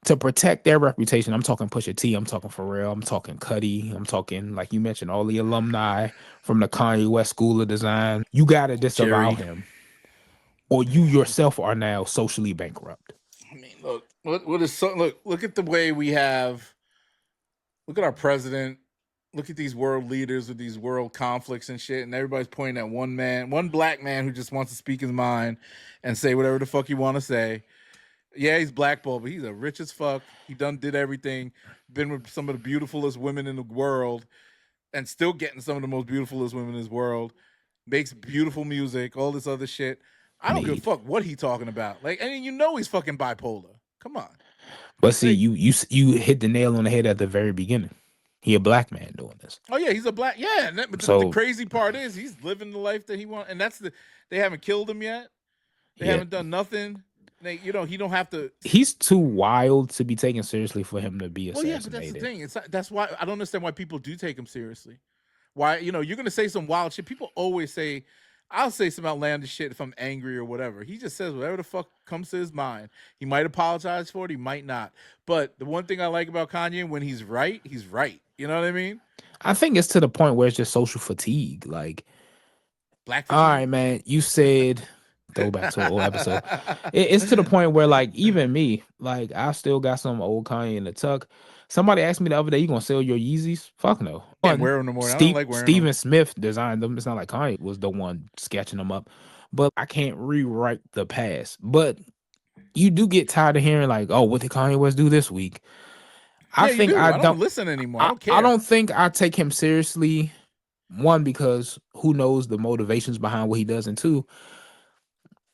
to protect their reputation. I'm talking Pusha T, I'm talking Pharrell, I'm talking Cuddy, I'm talking like you mentioned all the alumni from the Kanye West School of Design. You got to disavow Jerry. him or you yourself are now socially bankrupt. I mean, look, what is so look at the way we have look at our president, look at these world leaders with these world conflicts and shit, and everybody's pointing at one man, one black man who just wants to speak his mind and say whatever the fuck you want to say. Yeah, he's blackballed, but he's a rich as fuck. He did everything, been with some of the beautifulest women in the world, and still getting some of the most beautifulest women in this world. Makes beautiful music, all this other shit. I don't give a Made. fuck what he talking about. Like, I mean, you know he's fucking bipolar. Come on. But see, Like, you hit the nail on the head at the very beginning. He a black man doing this. oh yeah, he's a black. Yeah, but the So crazy part is he's living the life that he wants, and that's they haven't killed him yet. They yeah, haven't done nothing. He don't have to. he's too wild to be taken seriously for him to be Well, yeah, but that's the assassinated. thing. That's why I don't understand why people do take him seriously. Why you're gonna say some wild shit. People always say, I'll say some outlandish shit if I'm angry or whatever. He just says whatever the fuck comes to his mind. He might apologize for it, he might not. But the one thing I like about Kanye, when he's right, he's right. You know what I mean? I think it's to the point where it's just social fatigue. Like, Black all right, fatigue. man, you said throwback to an old episode. It's to the point where like even me, like I still got some old Kanye in the tuck. Somebody asked me the other day, "You gonna sell your Yeezys?" Fuck no. Can't One, wear them no more. I don't like wearing them. Steven Smith designed them. It's not like Kanye was the one sketching them up. But I can't rewrite the past. But you do get tired of hearing like, "Oh, what did Kanye West do this week?" I Yeah, you think do. I I don't don't. listen anymore. I I, don't I care. don't think I take him seriously. One, because who knows the motivations behind what he does, and two,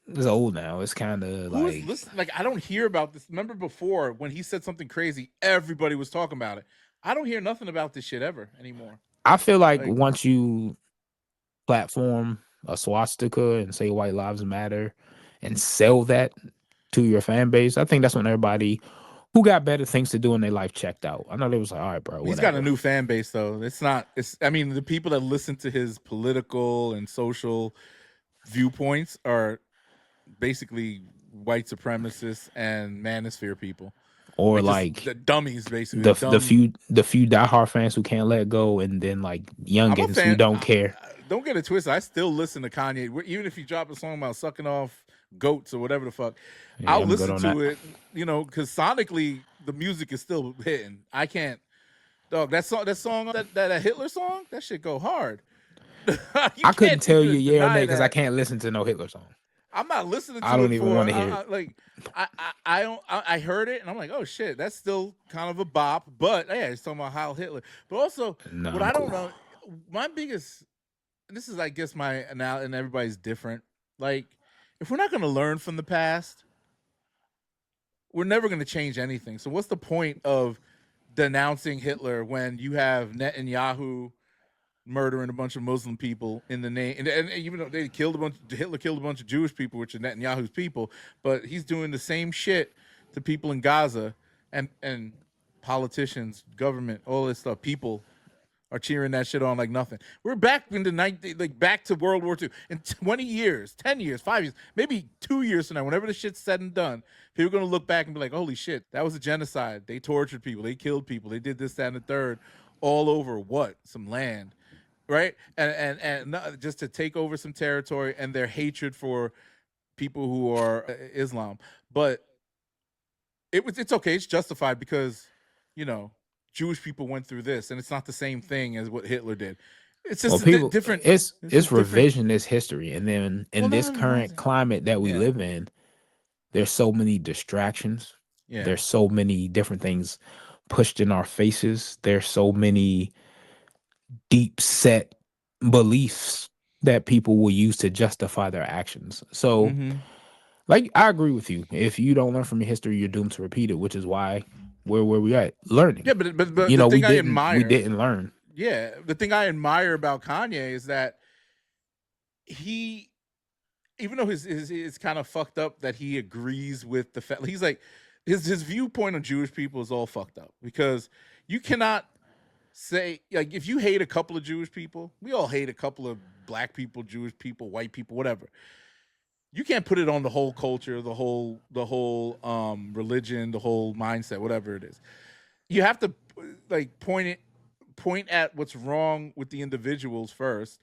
it's old now. It's kind of Who is like listen? Like I don't hear about this. Remember before when he said something crazy, everybody was talking about it. I don't hear nothing about this shit ever anymore. I feel like Like once you platform a swastika and say white lives matter and sell that to your fan base, I think that's when everybody who got better things to do in their life checked out. I know they was like, all right, bro, he's got a whatever. new fan base though. It's not. It's. I mean, the people that listen to his political and social viewpoints are basically white supremacists and manosphere people. Or Like just like the dummies, basically the dumb. the few diehard fans who can't let go, and then like I'm a youngins who fan. don't care. Don't get it twisted. I still listen to Kanye, even if he drop a song about sucking off goats or whatever the fuck. Yeah, I'll I'm good listen on that. to it, because sonically the music is still hitting. I can't. Dog, that song, that Hitler song, that shit go hard. I couldn't tell you even yeah or deny nay because I that. can't listen to no Hitler song. I'm not listening I to don't it even for want to hear it. I don't I heard it and I'm like, oh shit, that's still kind of a bop. But yeah, it's talking about Heil Hitler. But also, No, what I'm I don't cool. know, my biggest, this is I guess my now, and everybody's different. Like, if we're not going to learn from the past, we're never going to change anything. So what's the point of denouncing Hitler when you have Netanyahu murdering a bunch of Muslim people in the name, and even though Hitler killed a bunch of Jewish people, which are Netanyahu's people, but he's doing the same shit to people in Gaza, and politicians, government, all this stuff, people are cheering that shit on like nothing. We're back in the back to World War II. In 20 years, 10 years, 5 years, maybe 2 years from now, whenever the shit's said and done, people are going to look back and be like, holy shit, that was a genocide. They tortured people. They killed people. They did this, that, and the third all over what? Some land, right? And just to take over some territory and their hatred for people who are Islam. But it's okay. It's justified because, Jewish people went through this, and it's not the same thing as what Hitler did. It's just different. It's different. revisionist history, and then in Well, this not even current revision. climate that we Yeah. live in, there's so many distractions. Yeah. There's so many different things pushed in our faces. There's so many deep set beliefs that people will use to justify their actions. So, like, I agree with you. If you don't learn from your history, you're doomed to repeat it, which is why we're where we at learning. Yeah, but You the know, thing I we admire, didn't learn. yeah, the thing I admire about Kanye is that he, even though his kind of fucked up, that he agrees with the fact, he's like, his viewpoint on Jewish people is all fucked up, because you cannot say, like, if you hate a couple of Jewish people, we all hate a couple of black people, Jewish people, white people, whatever. You can't put it on the whole culture, the whole religion, the whole mindset, whatever it is. You have to like point at what's wrong with the individuals first,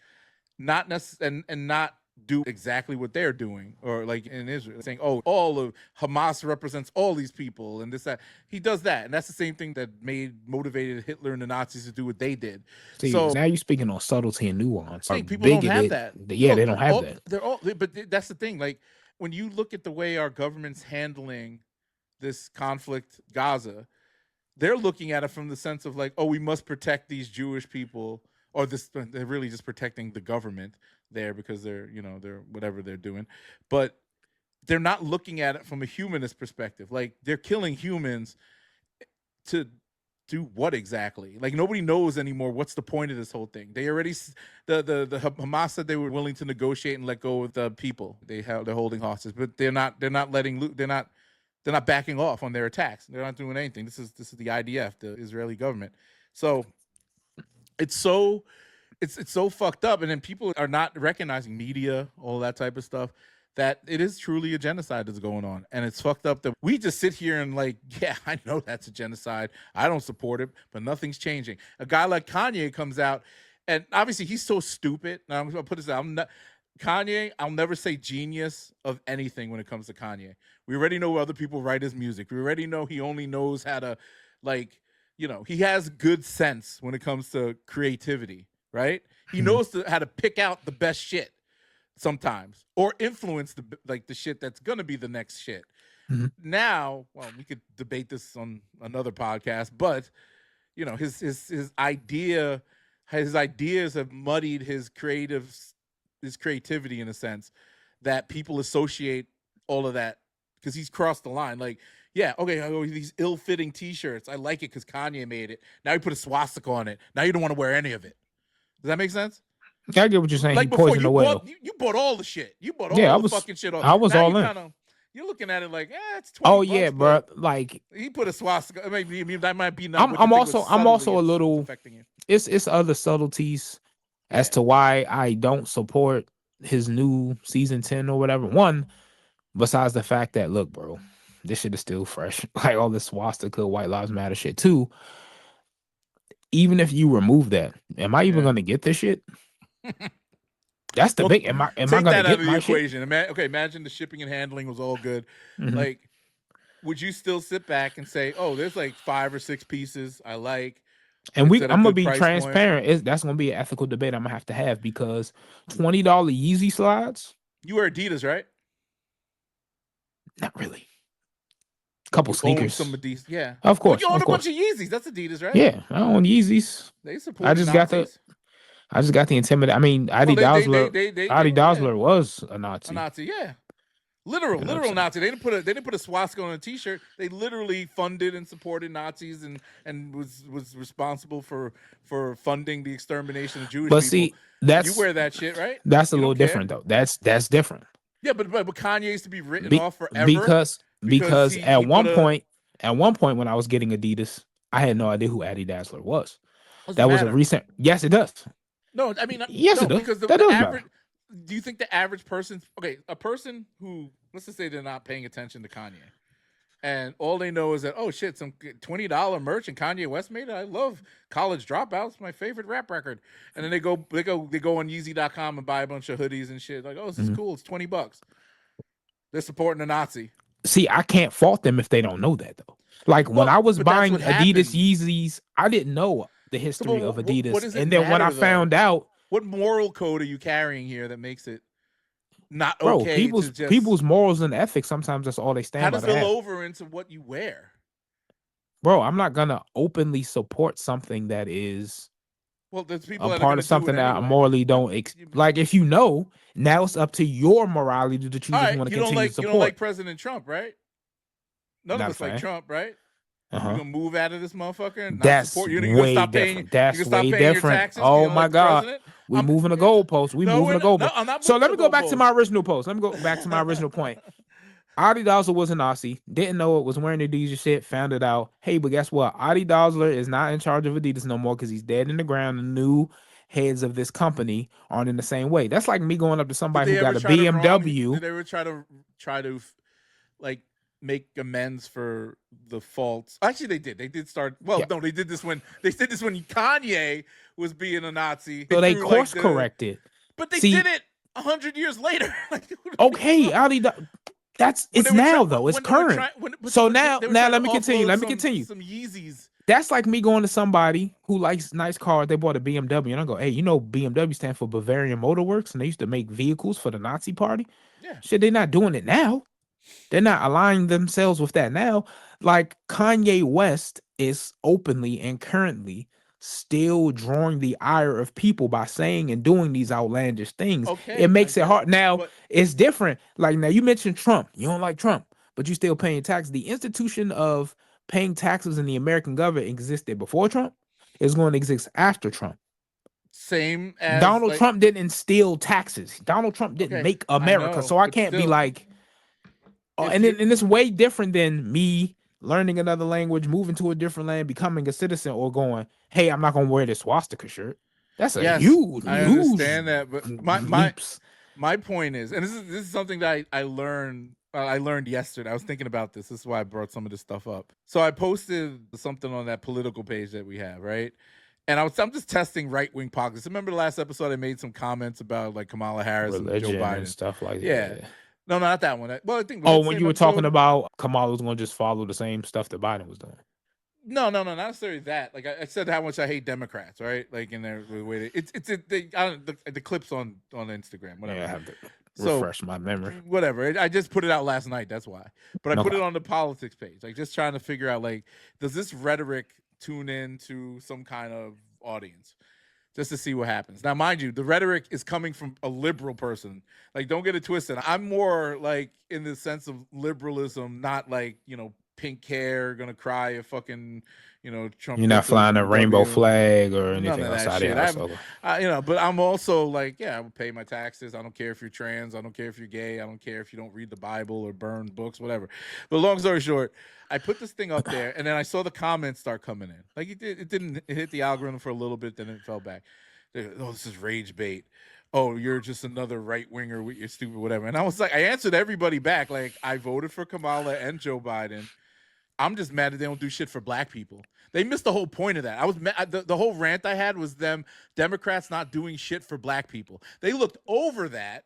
not necessarily, and not do exactly what they're doing, or like in Israel saying, oh, all of Hamas represents all these people and this, that. He does that, and that's the same thing that motivated Hitler and the Nazis to do what they did. See, So now you're speaking on subtlety and nuance. I think people don't have that. Yeah, they don't have that. But that's the thing. Like, when you look at the way our government's handling this conflict, Gaza, they're looking at it from the sense of like, oh, we must protect these Jewish people, or this, they're really just protecting the government there because they're whatever they're doing. But they're not looking at it from a humanist perspective. Like, they're killing humans to do what exactly? Like, nobody knows anymore what's the point of this whole thing. They already, the Hamas said they were willing to negotiate and let go of the people they're holding hostage, but they're not backing off on their attacks. They're not doing anything. This is the IDF, the Israeli government. So it's so fucked up, and then people are not recognizing, media, all that type of stuff, that it is truly a genocide that's going on. And it's fucked up that we just sit here and like, yeah, I know that's a genocide. I don't support it, but nothing's changing. A guy like Kanye comes out, and obviously he's so stupid. Now I'm going to put this out. Kanye, I'll never say genius of anything when it comes to Kanye. We already know other people write his music. We already know he only knows how to, like, he has good sense when it comes to creativity, right? He knows how to pick out the best shit sometimes, or influence the shit that's gonna be the next shit. Now, well, we could debate this on another podcast, but his ideas have muddied his creativity in a sense that people associate all of that, because he's crossed the line. Like, yeah, okay, these ill-fitting T-shirts, I like it because Kanye made it. Now you put a swastika on it. Now you don't want to wear any of it. Does that make sense? I get what you're saying. Like, he before, poisoned the well. you bought all the shit. You bought Yeah, all the fucking shit off. I was now all in. You're looking at it like, it's $20. Oh yeah, bro. Like, he put a swastika. Maybe that might be not. I'm also a little. Affecting you. It's other subtleties as to why I don't support his new season 10 or whatever. One, besides the fact that, look, bro, this shit is still fresh. Like, all this swastika, White Lives Matter shit. Two, even if you remove that, am I even gonna get this shit? That's the big. Am I gonna that get out of my the shit? equation? Imagine the shipping and handling was all good. Like, would you still sit back and say, oh, there's like 5 or 6 pieces I like? And It's at a I'm gonna good be price point. transparent. That's gonna be an ethical debate I'm gonna have because $20 Yeezy slides. You wear Adidas, right? Not really. Couple You own sneakers. some Adidas, yeah. Of Well, you course, own of a bunch course. of Yeezys. That's Adidas, right? Yeah, I own Yeezys. They I supported just got Nazis. the intimidate. I mean, Well, Adi they Dassler was a a Nazi. Nazi, yeah. Literal Nazi. They didn't put a swastika on a T-shirt. They literally funded and supported Nazis and was responsible for funding the extermination of Jewish But people. see, You wear that shit, right? that's a You little don't care. different though. That's different. Yeah, but Kanye used to be written Be, off forever because he at put a. one point when I was getting Adidas, I had no idea who Adi Dassler was. Doesn't That was a matter. recent. Yes, it does. No, I mean Yes, no, it does. because That the does average. matter. Do you think the average person? Okay, a person who, let's just say they're not paying attention to Kanye, and all they know is that, oh shit, some $20 merch and Kanye West made it. I love College Dropouts, my favorite rap record. And then they go on Yeezy.com and buy a bunch of hoodies and shit. Like, oh, this is cool. It's $20. They're supporting a Nazi. See, I can't fault them if they don't know that though. Like when I was but that's buying what Adidas happened. Yeezys, I didn't know the history of Adidas. What does it and then when I matter, though? found out, what moral code are you carrying here that makes it not bro, okay to just people's morals and ethics, sometimes that's all they stand by. How does it spill over into what you wear? Bro, I'm not gonna openly support something that is there's people a that part are of something anyway. that I morally don't like. If you know, now it's up to your morality to choose if you want to continue to support. You don't like President Trump, right? None Not of us like Trump, right? Uh-huh. You gonna move out of this motherfucker and not support? You're gonna stop paying. That's you stop way paying different. Your taxes. Oh my God, we moving the goalpost. We moving the goalpost. No, I'm not so let me go back goalpost. to my original post. Let me go back to my original point. Adi Dassler was a Nazi. Didn't know it. Was wearing Adidas shit. Found it out. Hey, but guess what? Adi Dassler is not in charge of Adidas no more because he's dead in the ground. The new heads of this company aren't in the same way. That's like me going up to somebody who got a BMW. Did they ever try to like make amends for the faults? Actually, they did. They did start. Well, yeah. No, they did this when Kanye was being a Nazi. So they course corrected. But they did it 100 years later. Okay, Adi. It's now though. It's current. So now let me continue. Some Yeezys. That's like me going to somebody who likes nice cars. They bought a BMW, and I go, "Hey, you know BMW stands for Bavarian Motor Works, and they used to make vehicles for the Nazi Party." Yeah. Shit, they're not doing it now. They're not aligning themselves with that now. Like Kanye West is openly and currently still drawing the ire of people by saying and doing these outlandish things. Okay, it makes it hard. Now, it's different. Like now you mentioned Trump. You don't like Trump, but you still paying taxes. The institution of paying taxes in the American government existed before Trump. It's going to exist after Trump. Same as Donald Trump didn't instill taxes. Donald Trump didn't make America. So I can't be like, and it's way different than me learning another language, moving to a different land, becoming a citizen, or going, hey, I'm not going to wear this swastika shirt. That's a huge, I understand that, but my point is, and this is something that I learned. I learned yesterday. I was thinking about this. This is why I brought some of this stuff up. So I posted something on that political page that we have, right? And I'm just testing right-wing politics. Remember the last episode I made some comments about like Kamala Harris and Joe Biden and stuff like that. Yeah. No, not that one. Well, I think. When you were talking about Kamala was going to just follow the same stuff that Biden was doing. No, not necessarily that. Like I said, how much I hate Democrats, right? Like in their way, the clips on Instagram, whatever. Yeah, I have to refresh my memory. Whatever. I just put it out last night. That's why. But I put it on the politics page, like just trying to figure out, like, does this rhetoric tune in to some kind of audience? Just to see what happens. Now, mind you, the rhetoric is coming from a liberal person. Like, don't get it twisted. I'm more like in the sense of liberalism, not like, pink hair, gonna cry if fucking, Trump. You're not flying a rainbow flag or anything else out of that. But I'm also like, I will pay my taxes. I don't care if you're trans. I don't care if you're gay. I don't care if you don't read the Bible or burn books, whatever. But long story short, I put this thing up there, and then I saw the comments start coming in. Like it hit the algorithm for a little bit, then it fell back. Oh, this is rage bait. Oh, you're just another right winger with your stupid whatever. And I was like, I answered everybody back. Like, I voted for Kamala and Joe Biden. I'm just mad that they don't do shit for black people. They missed the whole point of that. I was the whole rant I had was them Democrats not doing shit for black people. They looked over that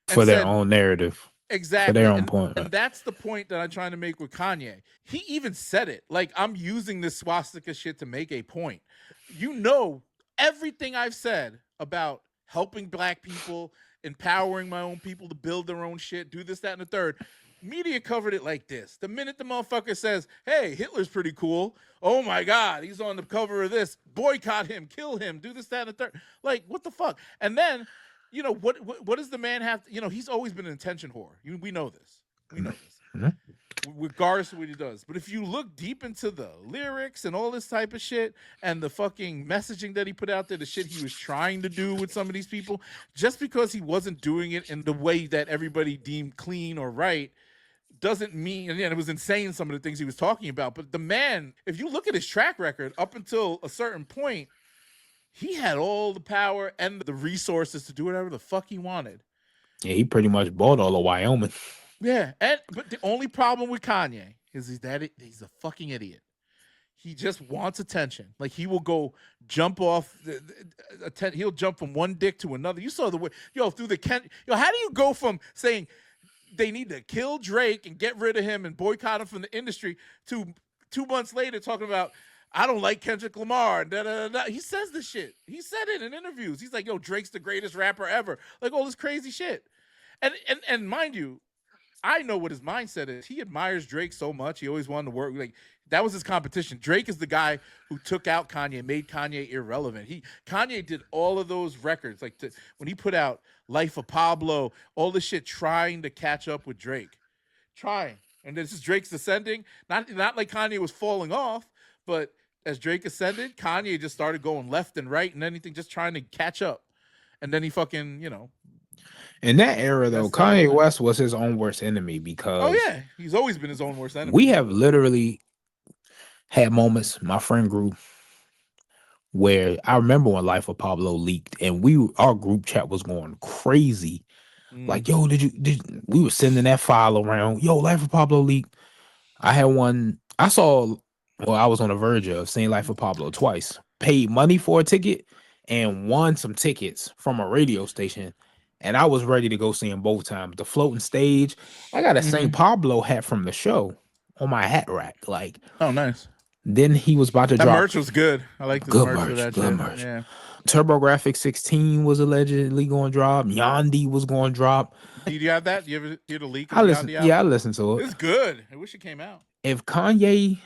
for their own narrative. for their Exactly. own point. And that's the point that I'm trying to make with Kanye. He even said it. Like, I'm using this swastika shit to make a point. You know, everything I've said about helping black people, empowering my own people to build their own shit, do this, that, and the third. Media covered it like this. The minute the motherfucker says, hey, Hitler's pretty cool. Oh my God, he's on the cover of this. Boycott him, kill him, do this, that, and the third. Like, what the fuck? And then, you know, what does the man have to, you know, he's always been an attention whore. We know this. We know this. Regardless of what he does. But if you look deep into the lyrics and all this type of shit and the fucking messaging that he put out there, the shit he was trying to do with some of these people, just because he wasn't doing it in the way that everybody deemed clean or right, doesn't mean, and it was insane some of the things he was talking about. But the man, if you look at his track record up until a certain point, he had all the power and the resources to do whatever the fuck he wanted. Yeah, he pretty much bought all of Wyoming. Yeah, but the only problem with Kanye is he's a fucking idiot. He just wants attention. Like, he will go jump off. He'll jump from one dick to another. You saw the way, through the how do you go from saying they need to kill Drake and get rid of him and boycott him from the industry to 2 months later talking about, I don't like Kendrick Lamar. Da, da, da, da. He says this shit. He said it in interviews. He's like, Drake's the greatest rapper ever. Like, all this crazy shit. And mind you, I know what his mindset is. He admires Drake so much. He always wanted to work. Like, that was his competition. Drake is the guy who took out Kanye, made Kanye irrelevant. Kanye did all of those records. Like, when he put out Life of Pablo, all this shit trying to catch up with Drake. Trying. And this is Drake's ascending. Not like Kanye was falling off, but as Drake ascended, Kanye just started going left and right and anything, just trying to catch up. And then he fucking, In that era, though, Kanye West was his own worst enemy because he's always been his own worst enemy. We have literally had moments, my friend group, where I remember when Life of Pablo leaked, and our group chat was going crazy. Like, yo, we were sending that file around. Yo, Life of Pablo leaked. I was on the verge of seeing Life of Pablo twice. Paid money for a ticket and won some tickets from a radio station. And I was ready to go see him both times. The floating stage. I got a St. Pablo hat from the show on my hat rack. Like, oh, nice. Then he was about to drop. That merch was good. I like the merch for that shit. Merch. Yeah. TurboGrafx 16 was allegedly going to drop. Yandi was going to drop. Did you have that? You ever hear the leak of Yandi album? Yeah, I listened to it. It's good. I wish it came out. If Kanye,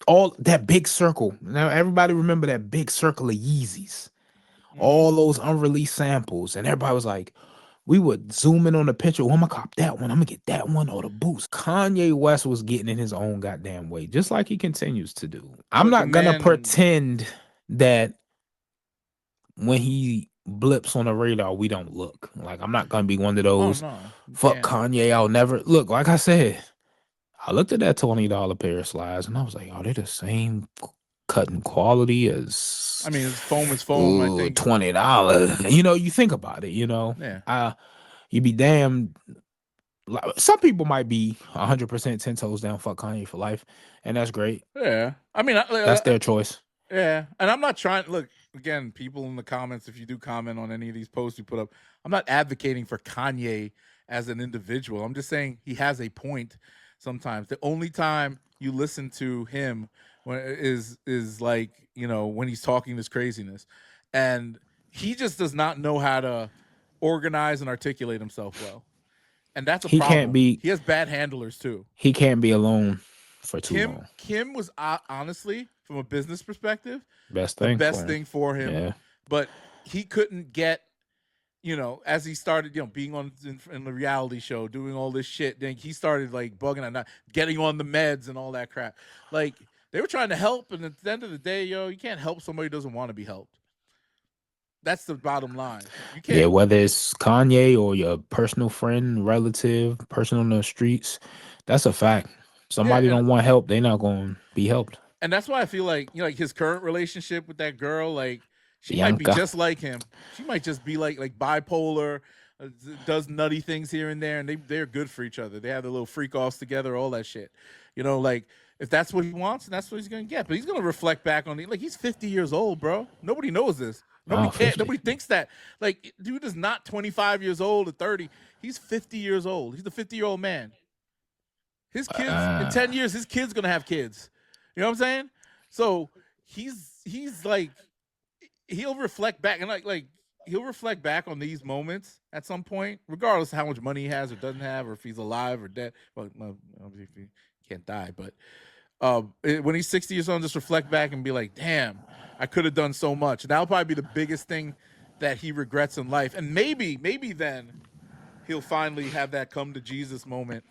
all that big circle. Now everybody remember that big circle of Yeezys. All those unreleased samples, and everybody was like, we would zoom in on the picture. Oh, I'm gonna cop that one. I'm gonna get that one or the boost. Kanye West was getting in his own goddamn way, just like he continues to do. I'm not gonna pretend that when he blips on the radar, we don't look. Like, I'm not gonna be one of those. Fuck Kanye. I'll never look. Like I said, I looked at that $20 pair of slides, and I was like, are they the same cutting quality as? I mean, foam is foam. I think $20. You think about it. Yeah. You'd be damned. Some people might be 100% 10 toes down. Fuck Kanye for life, and that's great. Yeah, I mean, that's their choice. Yeah, and I'm not trying. Look, again, people in the comments, if you do comment on any of these posts you put up, I'm not advocating for Kanye as an individual. I'm just saying he has a point. Sometimes the only time you listen to him is like, when he's talking this craziness, and he just does not know how to organize and articulate himself well, and that's a problem. Can't be. He has bad handlers too. He can't be alone for too long. Kim was honestly, from a business perspective, the best thing for him. Yeah. But he couldn't get, as he started, being on in the reality show, doing all this shit. Then he started like bugging out, not getting on the meds and all that crap. Like, they were trying to help, and at the end of the day, you can't help somebody who doesn't want to be helped. That's the bottom line. You can't. Yeah, whether it's Kanye or your personal friend, relative, person on the streets, that's a fact. Somebody don't want help, they're not going to be helped. And that's why I feel like, his current relationship with that girl, like, she might be just like him. She might just be like bipolar, does nutty things here and there, and they're good for each other. They have their little freak offs together, all that shit. Like, if that's what he wants, and that's what he's gonna get. But he's gonna reflect back on he's 50 years old, bro. Nobody knows this. Nobody cares. 50. Nobody thinks that. Like, dude is not 25 years old or 30. He's 50 years old. He's a 50-year-old man. His kids in 10 years, his kid's gonna have kids. You know what I'm saying? So he's like, he'll reflect back and like he'll reflect back on these moments at some point, regardless of how much money he has or doesn't have, or if he's alive or dead. Well, obviously he can't die, but when he's 60 years old, just reflect back and be like, damn, I could have done so much. And that'll probably be the biggest thing that he regrets in life. And maybe then he'll finally have that come to Jesus moment.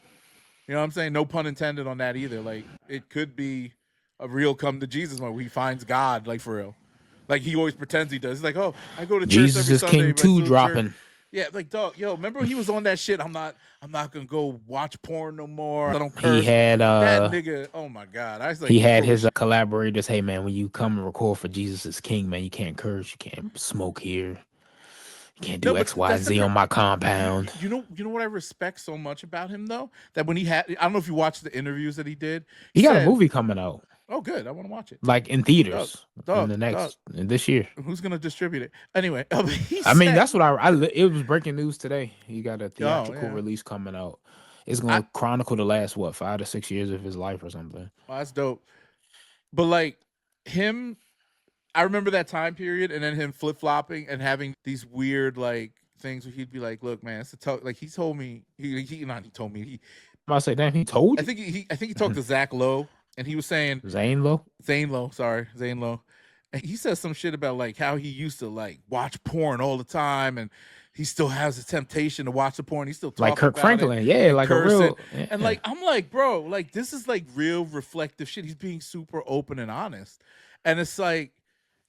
You know what I'm saying? No pun intended on that either. Like, it could be a real come to Jesus moment where he finds God, like, for real. Like he always pretends he does. He's like, oh, I go to church every Jesus is Sunday. King But I 2 still dropping. church. Yeah, like, dog, yo, remember he was on that shit. I'm not gonna go watch porn no more. I don't curse. He had that nigga. Oh my god, I was like, he had his collaborators. Hey man, when you come and record for Jesus is King, man, you can't curse, you can't smoke here, you can't do X, Y, Z on my compound. You know what I respect so much about him though? That when he had, I don't know if you watched the interviews that he did. He got a movie coming out. Oh, good. I want to watch it. Like in theaters in this year. Who's gonna distribute it anyway? I mean, that's what it was breaking news today. He got a theatrical release coming out. It's gonna chronicle the last 5 to 6 years of his life or something. Oh, that's dope. But like him, I remember that time period, and then him flip flopping and having these weird like things where he'd be like, "Look, man, it's a tough." Like he told me, he told me. I say, damn, he told you. I think he talked to Zach Lowe, and he was saying Zane Lowe. Zane Lowe. And he said some shit about like how he used to like watch porn all the time, and he still has the temptation to watch the porn. He still talks like Kirk about Franklin, it, like a real. Yeah. And like I'm like, bro, like this is like real reflective shit. He's being super open and honest, and it's like,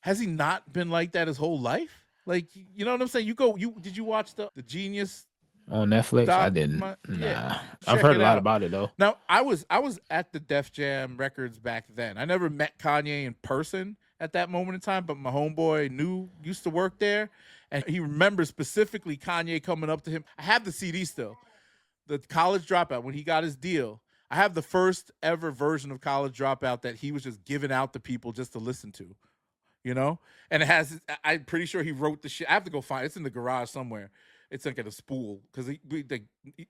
has he not been like that his whole life? Like, you know what I'm saying? Did you watch the Genius on Netflix? I didn't. Nah, I've heard a lot about it though. Now I was at the Def Jam Records back then. I never met Kanye in person at that moment in time, but my homeboy used to work there, and he remembers specifically Kanye coming up to him. I have the CD still, the College Dropout, when he got his deal. I have the first ever version of College Dropout that he was just giving out to people just to listen to, you know? And it has, I'm pretty sure he wrote the shit. I have to go find it. It's in the garage somewhere. It's like at a spool, because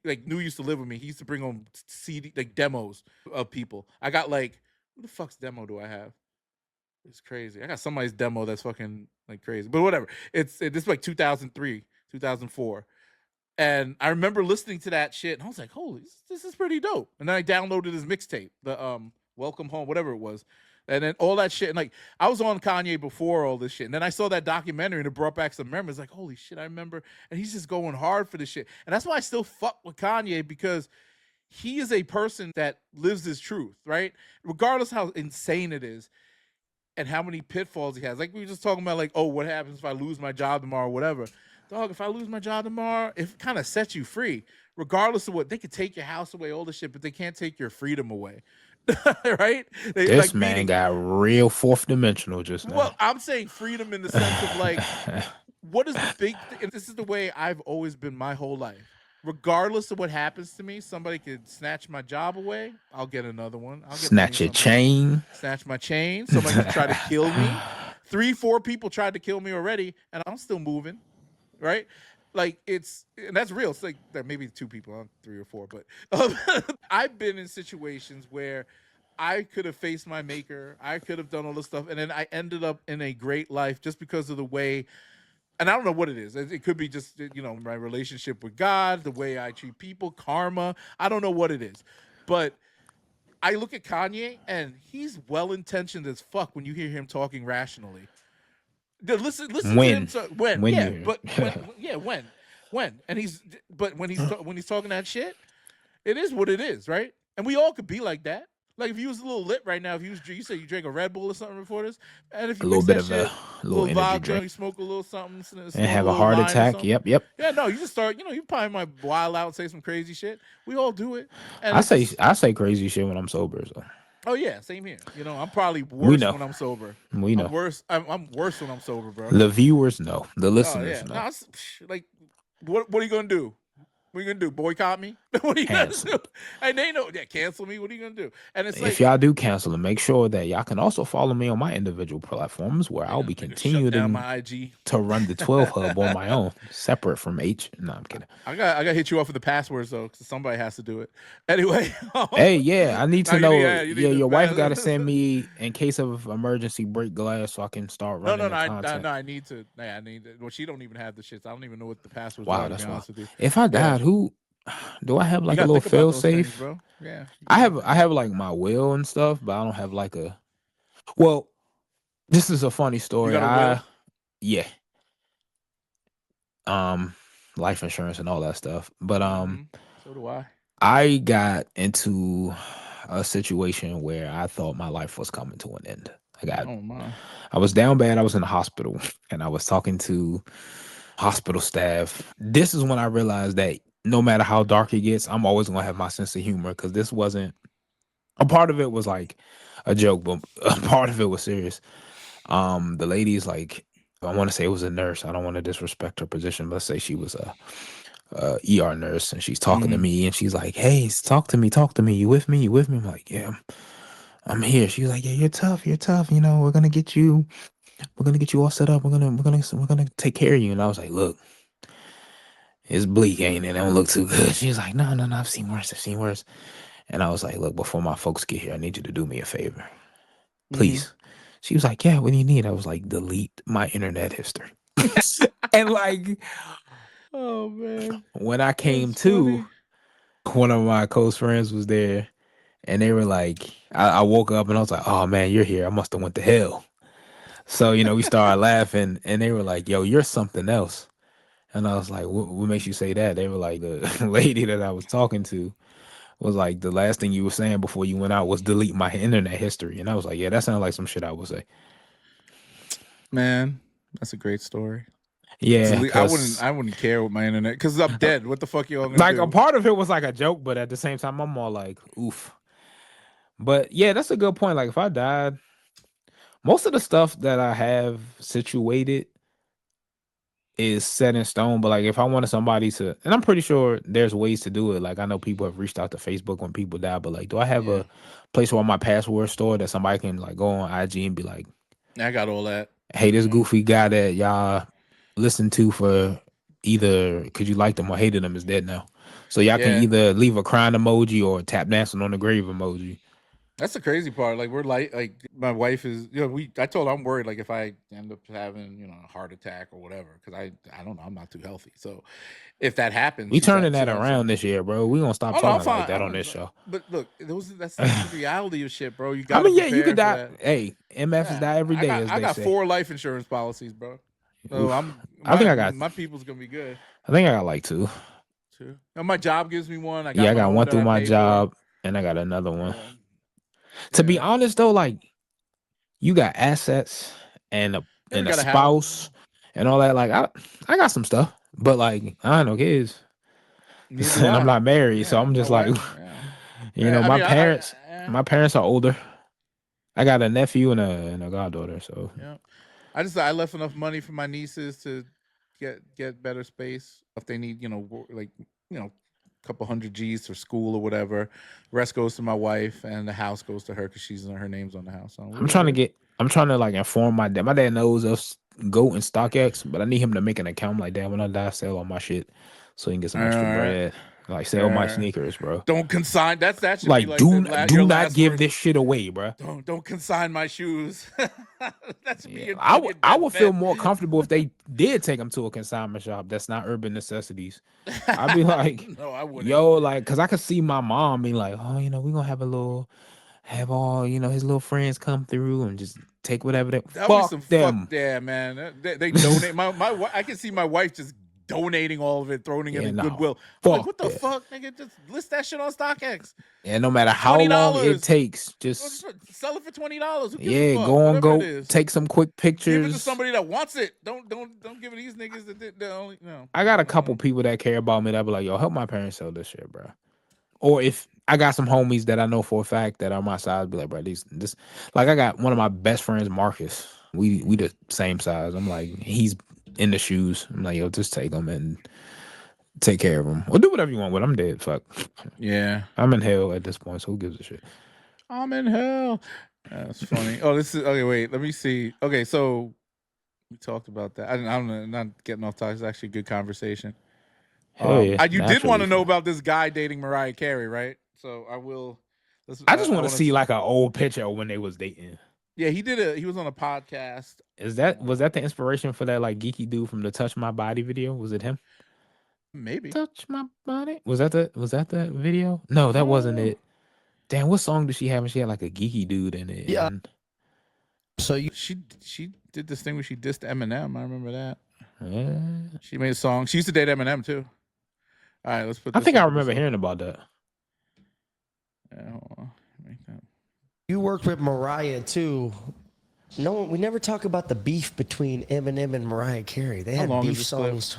like New used to live with me. He used to bring home CD, like demos of people. I got like, who the fuck's demo do I have? It's crazy. I got somebody's demo that's fucking like crazy, but whatever. This is like 2003, 2004. And I remember listening to that shit, and I was like, holy, this is pretty dope. And then I downloaded his mixtape, the Welcome Home, whatever it was. And then all that shit. And like, I was on Kanye before all this shit. And then I saw that documentary, and it brought back some memories. Like, holy shit, I remember. And he's just going hard for this shit. And that's why I still fuck with Kanye, because he is a person that lives his truth, right? Regardless how insane it is and how many pitfalls he has. Like we were just talking about, like, oh, what happens if I lose my job tomorrow or whatever. Dog, if I lose my job tomorrow, it kind of sets you free. Regardless of what, they could take your house away, all this shit, but they can't take your freedom away. Right? This man got real fourth dimensional just now. Well, I'm saying freedom in the sense of like, what is the big thing? And this is the way I've always been my whole life. Regardless of what happens to me, somebody could snatch my job away. I'll get another one. I'll get snatch your chain. Snatch my chain. Somebody could try to kill me. 3-4 people tried to kill me already, and I'm still moving. Right? Like, and that's real. It's like maybe 2 people, not 3 or 4, but I've been in situations where I could have faced my maker. I could have done all this stuff, and then I ended up in a great life just because of the way. And I don't know what it is. It could be just, my relationship with God, the way I treat people, karma. I don't know what it is. But I look at Kanye, and he's well-intentioned as fuck when you hear him talking rationally. Listen to him. When? And when he's talking that shit, it is what it is, right? And we all could be like that. Like if you was a little lit right now, you say you drank a Red Bull or something before this, and if you a little bit of shit, a little energy vodka, drink, you smoke a little something, and have a heart attack. Yep. Yeah, no, you just start. You probably might wild out and say some crazy shit. We all do it. And I say crazy shit when I'm sober. So. Oh yeah, same here. I'm probably worse when I'm sober. We know. I'm worse when I'm sober, bro. The viewers know. The listeners know. No, like, what are you gonna do? What are you gonna do? Boycott me? What are you gonna do? Canceled. And they know, yeah, cancel me. What are you gonna do? And it's If like, y'all do cancel it, make sure that y'all can also follow me on my individual platforms where I'll be they gonna shut down continuing my IG. to run the 12 hub on my own, separate from H. No, I'm kidding. I got to hit you up with the passwords though, because somebody has to do it. Anyway, Hey, yeah, I need now to know. you Yeah, need the your wife got to pass. send me in case of emergency break glass so I can start No, running no, the no, content. no. I need to. Yeah, I need. Well, she don't even have the shits. I don't even know what the passwords Wow, are. To be that's wild. honest with you. If I Yeah, died, who do I have you like a gotta little think about fail those things, safe? bro. Yeah, you gotta. I have like my will and stuff, but I don't have like a. Well, this is a funny You story. got a will. Yeah, um, life insurance and all that stuff. But So do I. I got into a situation where I thought my life was coming to an end. Oh my. I was down bad. I was in the hospital and I was talking to hospital staff. This is when I realized that no matter how dark it gets, I'm always gonna have my sense of humor because this wasn't a part of it was like a joke, but a part of it was serious. The lady's like, I want to say it was a nurse. I don't want to disrespect her position, but let's say she was a ER nurse, and she's talking to Mm-hmm. me, and she's like, "Hey, talk to me, talk to me. You with me? You with me?" I'm like, "Yeah, I'm here." She's like, "Yeah, you're tough. You're tough. You know, we're gonna get you all set up. We're gonna take care of you." And I was like, "Look, it's bleak, ain't it? It don't look too good." She's like, "No, no, no. I've seen worse. I've seen worse." And I was like, "Look, before my folks get here, I need you to do me a favor, Mm-hmm. please." She was like, "Yeah, what do you need?" I was like, "Delete my internet history." And like Oh man, when I came that's to, funny. one of my close friends was there, and they were like, I woke up and I was like, "Oh man, you're here. I must have went to hell." So we started laughing, and they were like, "Yo, you're something else." And I was like, what makes you say that?" They were like, "The lady that I was talking to was like, the last thing you were saying before you went out was delete my internet history." And I was like, "Yeah, that sounds like some shit I would say." Man, that's a great story. Yeah, because I wouldn't care with my internet because I'm dead. What the fuck y'all gonna like a do? part of it was like a joke, but at the same time, I'm all like, oof. But yeah, that's a good point. Like if I died, most of the stuff that I have situated is set in stone. But like if I wanted somebody to, and I'm pretty sure there's ways to do it. Like I know people have reached out to Facebook when people die, but like, do I have Yeah, a place where my password stored that somebody can like go on IG and be like, I got all that. "Hey, You this know. goofy guy that y'all listened to for either because you liked him or hated him is dead now." So y'all can Yeah, either leave a crying emoji or tap dancing on the grave emoji. that's the crazy part. Like we're like my wife is. You know, I told her I'm worried. Like if I end up having a heart attack or whatever, because I don't know. I'm not too healthy. So if that happens, We turning she's that gonna say, around this year, bro. We gonna stop "Oh no, I'm talking like fine. that on this show. But look, that's the reality of shit, bro. You I got to mean, yeah, you prepare could for die. that. Hey, MFs Yeah, die every day, as I they got say. 4 life insurance policies, bro. So Oof. I'm I think I got. my people's gonna be good I think I got like two. too. And my job gives me one. I Yeah, got I my got home one that through I my pay for. job, and I got another one. Yeah, To yeah. be honest, though, like you got assets and Yeah, we a got a house. spouse and all that. Like I got some stuff, but like I ain't no kids, Neither do and I'm I. not married, so Yeah, I'm my just like, wife. Yeah. I my mean, parents. yeah, My parents are older. I got a nephew and a goddaughter, so yeah. I left enough money for my nieces to get better space if they need like a couple hundred G's for school or whatever. Rest goes to my wife, and the house goes to her because her name's on the house. So we're good. I'm trying to like inform my dad. My dad knows us Goat and StockX, but I need him to make an account. Like, "Dad, when I die, sell all my shit so he can get All some extra right, bread. Like, sell my uh, sneakers, bro. don't consign. That should be Like, like your do not last give words. this shit away, bro." Don't consign my shoes. That should be Yeah, your fucking I would feel deathbed. more comfortable if they did take him to a consignment shop that's not Urban Necessities. I'd be like, No, I wouldn't. "Yo, like," because I could see my mom being like, "Oh, we're gonna have a little, have all, his little friends come through and just take whatever they That would be some fuck fuck them." yeah, man. They donate I can see my wife just donating all of it, throwing it Yeah, in no, Goodwill. I'm like, fuck what the that. fuck, nigga? Just list that shit on StockX. And no matter how long it $20. takes, just Sell it for $20. Who gives a yeah, fuck? go on, Whatever it go is. take some quick Give it to pictures. somebody that wants it. Don't give it to these niggas that only no. I got a couple people that care about me that be like, "Yo, help my parents sell this shit, bro." Or if I got some homies that I know for a fact that are my size, be like, "Bro, this," like I got one of my best friends, Marcus. We the same size. I'm like, he's in the shoes. I'm like, "Yo, just take them and Take care of them. Or do whatever you want with. I'm dead. Fuck. Yeah. I'm in hell at this point, so who gives a shit? I'm in hell. That's funny. Oh, this is okay. Wait, let me see. Okay, so we talked about that. I'm not getting off topic. It's actually a good conversation. Hell yeah. You did want to naturally. know about this guy dating Mariah Carey, right? So I will. I just want to wanna see like an old picture of when they was dating. Yeah, he was on a podcast. Was that the inspiration for that like geeky dude from the Touch My Body video? Was it him? Maybe. Touch My Body? Was that the video? No, that wasn't it. Damn, what song did she have? And she had like a geeky dude in it. Yeah. And, So She did this thing where she dissed Eminem. I remember that. yeah. She made a song. She used to date Eminem too. All right, let's put. I This think I up. remember hearing about that. Yeah, hold on. Make that. you worked with Mariah too. No, we never talk about the beef between Eminem and Mariah Carey. They How had long is beef this clip? songs.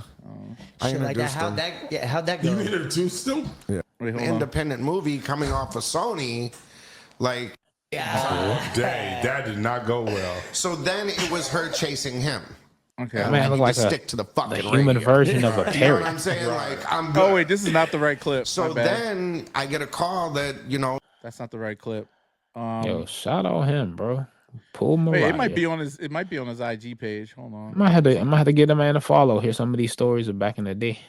I Shit like that. introduced them. How'd that go? You introduced them? Yeah. Wait, hold on. Independent movie coming off of Sony, like. Dang, that did not go well. So then it was her chasing him. Okay. And Man, I look need like to a- stick to the The fucking human radio. version of a You know what parrot. I'm saying? Like, I'm good. Oh wait, this is not the right clip. So My bad. then I get a call that, That's not the right clip. Yo, shout out him, bro. Pull Wait, Mariah. it might be on his. It might be on his IG page. Hold on. I might have to get a man a follow. Hear some of these stories of back in the day.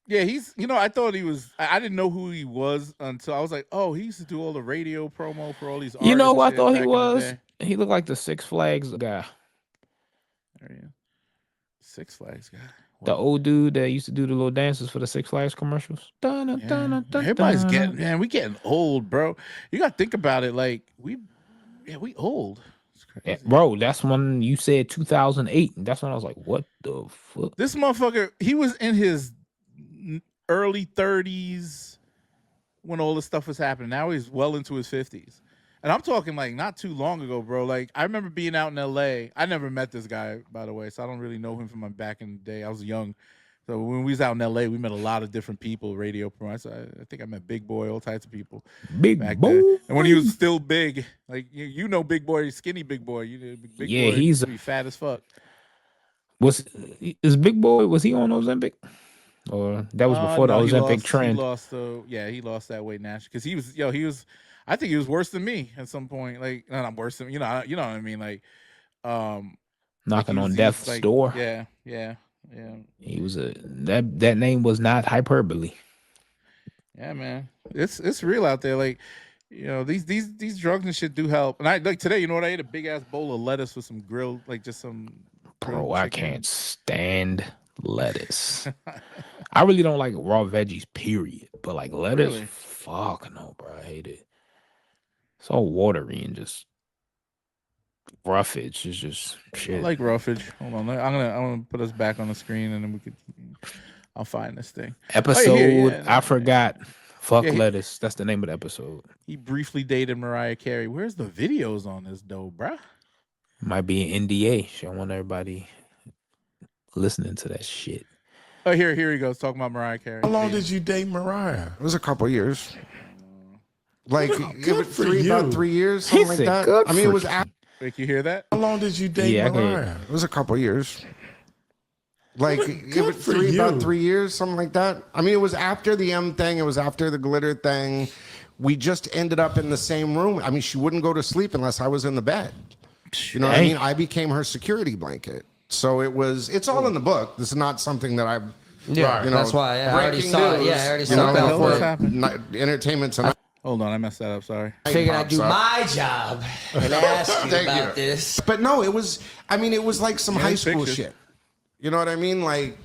Yeah, he's. I thought he was. I didn't know who he was until I was like, oh, he used to do all the radio promo for all these. You know who I artists and shit thought he back in the was? day. He looked like the Six Flags guy. There he is. Six Flags guy. The old dude that used to do the little dances for the Six Flags commercials. Yeah. Everybody's getting. We getting old, bro. You got to think about it. Like we old. It's crazy. Yeah, bro, that's when you said 2008. And that's when I was like, what the fuck? This motherfucker, he was in his early 30s when all this stuff was happening. Now he's well into his 50s. And I'm talking like not too long ago, bro. Like I remember being out in LA. I never met this guy, by the way, so I don't really know him from my back in the day. I was young. So when we was out in LA, we met a lot of different people, radio promoters. I think I met Big Boy, all types of people. Big back boy. then. And when he was still big, like you know Big Boy, skinny Big Boy. Big Yeah, Boy he's used to be fat as fuck. Is Big Boy, was he on Ozempic? Or that was before No, the he Ozempic lost, trend? He lost that weight naturally because he was. I think he was worse than me at some point. Like, no, not worse than you know what I mean. Like, Knocking he on was death's like, door. Yeah. He was that name was not hyperbole. Yeah, man. It's real out there. Like, these drugs and shit do help. And I like today. You know what? I ate a big ass bowl of lettuce with some grilled, like just some. Bro, I can't stand lettuce. I really don't like raw veggies, period. But like lettuce, Really? fuck no, bro. I hate it. It's all watery and just roughage. It's just shit. I like roughage. Hold on. I'm gonna put us back on the screen and then I'll find this thing. Episode, I forgot. Fuck Yeah, lettuce. That's the name of the episode. He briefly dated Mariah Carey. Where's the videos on this though, bruh? Might be an NDA. So I want everybody listening to that shit. Oh, here he goes talking about Mariah Carey. How long did you date Mariah? It was a couple years. Like Good it was for you. about 3 years, He something like said, that. "Good I mean, it for was you." Wait, you hear that? How long did you date Yeah, I can hear Mariah? it was a couple years. Like it Good was for about you. 3 years, something like that. I mean, it was after the M thing. It was after the glitter thing. We just ended up in the same room. I mean, she wouldn't go to sleep unless I was in the bed. You know what I Hey. mean? I became her security blanket. So it's all in the book. This is not something that I've. Yeah, you know, that's why. I already breaking saw it. news, Yeah, I already you saw know, it. hell for just happened? Entertainment Tonight. Hold on, I messed that up. Sorry. Figured I'd do pops up. my job and ask you Thank about you. this. But no, it was like some high school pictures. shit. You know what I mean? Like,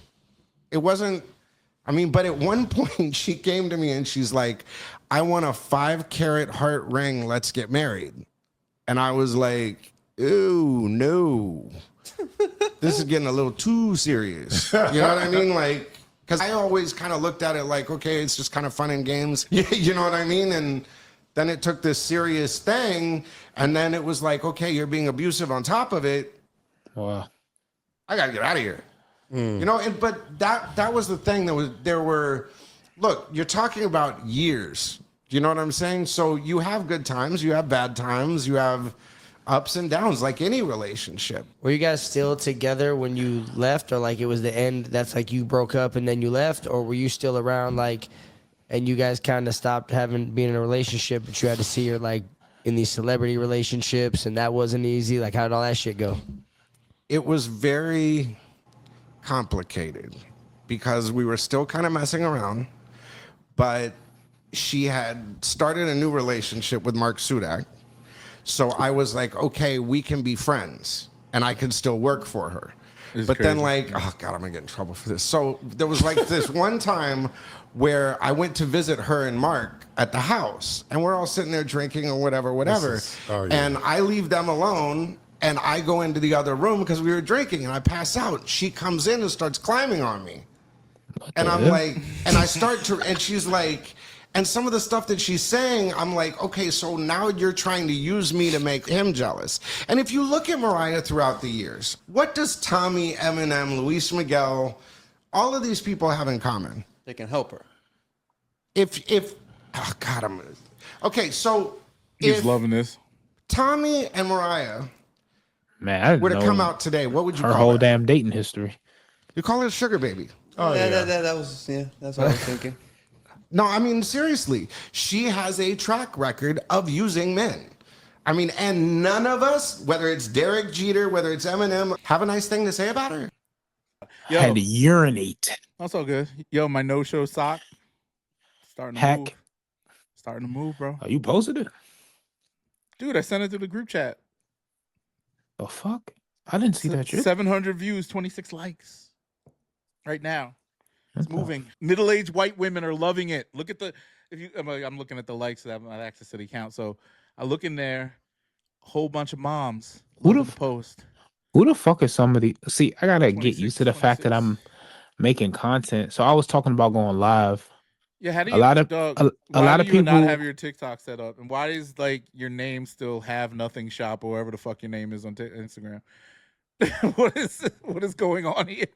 it wasn't, but at one point she came to me and she's like, I want a 5-carat heart ring. Let's get married. And I was like, ooh, no. This is getting a little too serious. You know what I mean? Like, because I always kind of looked at it like, okay, it's just kind of fun and games. You know what I mean? And then it took this serious thing. And then it was like, okay, you're being abusive on top of it. Wow. I got to get out of here. You know, but that was the thing. Look, you're talking about years. You know what I'm saying? So you have good times, you have bad times, you have ups and downs like any relationship. Were you guys still together when you left, or like it was the end? That's like you broke up and then you left, or were you still around like, and you guys kind of stopped being in a relationship, but you had to see her like in these celebrity relationships, and that wasn't easy. Like, how did all that shit go? It was very complicated because we were still kind of messing around, but she had started a new relationship with Mark Sudak. So I was like, okay, we can be friends and I can still work for her. But then like, oh God, I'm gonna get in trouble for this. So there was like this one time where I went to visit her and Mark at the house and we're all sitting there drinking or whatever. And I leave them alone and I go into the other room because we were drinking and I pass out. She comes in and starts climbing on me. And I'm like, and I start to, and she's like, and some of the stuff that she's saying, I'm like, okay, so now you're trying to use me to make him jealous. And if you look at Mariah throughout the years, what does Tommy, Eminem, Luis Miguel, all of these people have in common? They can help her. Oh God, okay, so he's loving this. Tommy and Mariah Man, were to come out today, what would you her call whole it? damn dating history? You call her Sugar Baby. Oh, yeah. That's what I was thinking. No, I mean, seriously, she has a track record of using men. I mean, and none of us, whether it's Derek Jeter, whether it's Eminem, have a nice thing to say about her. Yo, Had to urinate. that's all good. Yo, my no-show sock starting to move. Starting to move, bro. Oh, you posted it? Dude, I sent it to the group chat. The fuck? I didn't see that shit. 700 views, 26 likes. Right now. It's moving. Middle-aged white women are loving it. Look at the, I'm looking at the likes. I have access to the account. So I look in there, a whole bunch of moms. Who the post? Who the fuck is somebody? See, I gotta get used to the fact that I'm making content. So I was talking about going live. Yeah, how do you? A lot of people not have your TikTok set up, and why is like your name still Have Nothing Shop or whatever the fuck your name is on Instagram? what is going on here?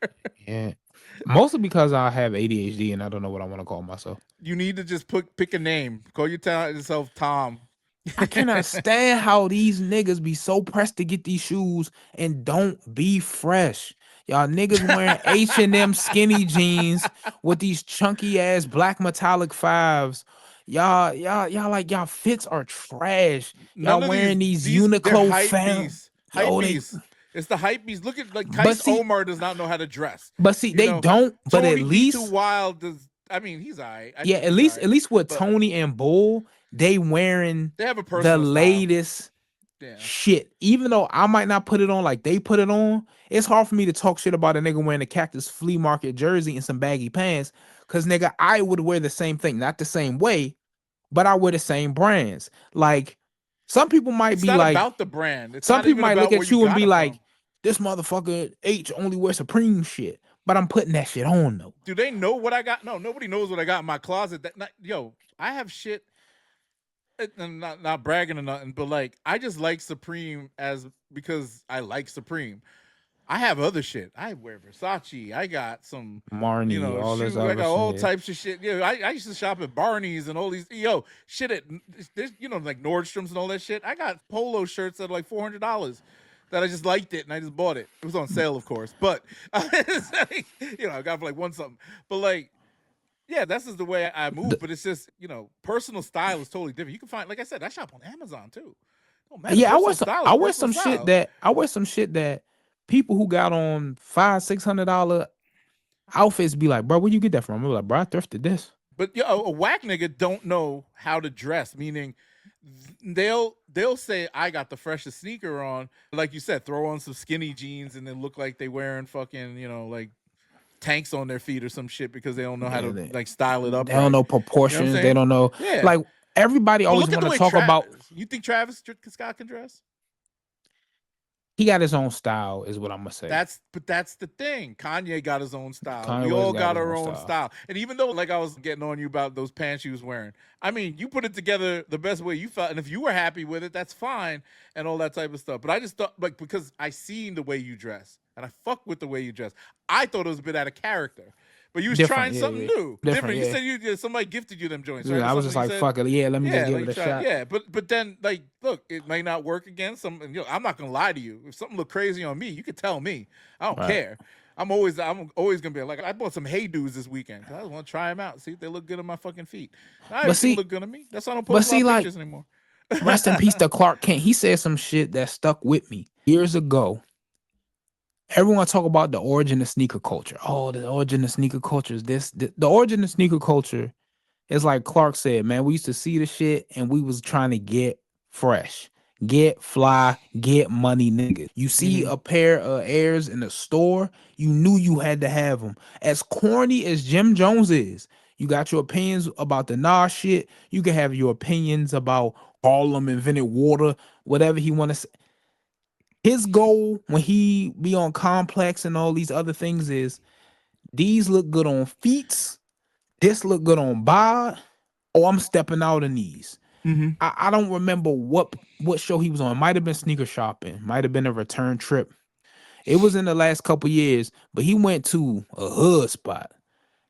Yeah, mostly because I have ADHD and I don't know what I want to call myself. You need to just pick a name. Call yourself Tom. I cannot stand how these niggas be so pressed to get these shoes and don't be fresh. Y'all niggas wearing H&M skinny jeans with these chunky ass black metallic fives. Y'all like y'all fits are trash. Y'all wearing these Uniqlo fans. It's the Hypebeasts. Look at like Kais Omar does not know how to dress. But see, they don't. But Tony at least Too Wild does. I mean, he's alright. Yeah, at least with Tony and Bull, they wearing have a the latest shit. Even though I might not put it on like they put it on, it's hard for me to talk shit about a nigga wearing a Cactus Flea Market jersey and some baggy pants. Cause nigga, I would wear the same thing, not the same way, but I wear the same brands. Like some people might be like about the brand. Some people might look at you and be like, this motherfucker H only wear Supreme shit. But I'm putting that shit on though. Do they know what I got? No, nobody knows what I got in my closet. I have shit. I'm not bragging or nothing, but like I just like Supreme because I like Supreme. I have other shit. I wear Versace. I got some Marnie, all this other I got all shit. types of shit. I used to shop at Barney's and all these shit at like Nordstrom's and all that shit. I got polo shirts that are like $400 that I just liked it and I just bought it. It was on sale, of course, but I got it for like one something. But like, yeah, that's just the way I move. But it's just personal style is totally different. You can find, like I said, I shop on Amazon too. Yeah, I wear some shit that people who got on $500-$600 outfits be like, bro, where you get that from? I'm like, bro, I thrifted this. But a whack nigga don't know how to dress, meaning they'll say I got the freshest sneaker on, like you said, throw on some skinny jeans and then look like they wearing fucking like tanks on their feet or some shit because they don't know how to like style it up. They don't know proportions. They don't know. Yeah. Like everybody always want to talk about. You think Travis Scott can dress? He got his own style, is what I'm gonna say. That's the thing. Kanye got his own style. We all got our own style. And even though, like I was getting on you about those pants you was wearing, I mean, you put it together the best way you felt, and if you were happy with it, that's fine, and all that type of stuff. But I just thought, like, because I seen the way you dress, and I fuck with the way you dress, I thought it was a bit out of character. but you was Different, trying yeah, something yeah. new, Different, You yeah. said somebody gifted you them joints, right? Yeah, Or I was just something you like, said. fuck it, yeah, let me just give like it a shot. Yeah, but then like, look, it may not work again. I'm not gonna lie to you. If something look crazy on me, you can tell me. I don't Right. care. I'm always gonna be like, I bought some Hey Dudes this weekend because I want to try them out, see if they look good on my fucking feet. Now, But everything see, look good on me. That's why I don't but post a lot see, of like, pictures anymore. rest in peace to Clark Kent. He said some shit that stuck with me years ago. Everyone talk about the origin of sneaker culture. Oh, the origin of sneaker culture is this. The origin of sneaker culture is like Clark said, man. We used to see the shit and we was trying to get fresh, get fly, get money, niggas. You see a pair of Airs in the store, you knew you had to have them. As corny as Jim Jones is, you got your opinions about the Nas shit. You can have your opinions about Harlem invented water, whatever he want to say. His goal when he be on Complex and all these other things is these look good on feet, this look good on bod. Oh, I'm stepping out in these. I don't remember what show he was on. It might have been Sneaker Shopping, might have been a return trip. It was in the last couple years, but he went to a hood spot.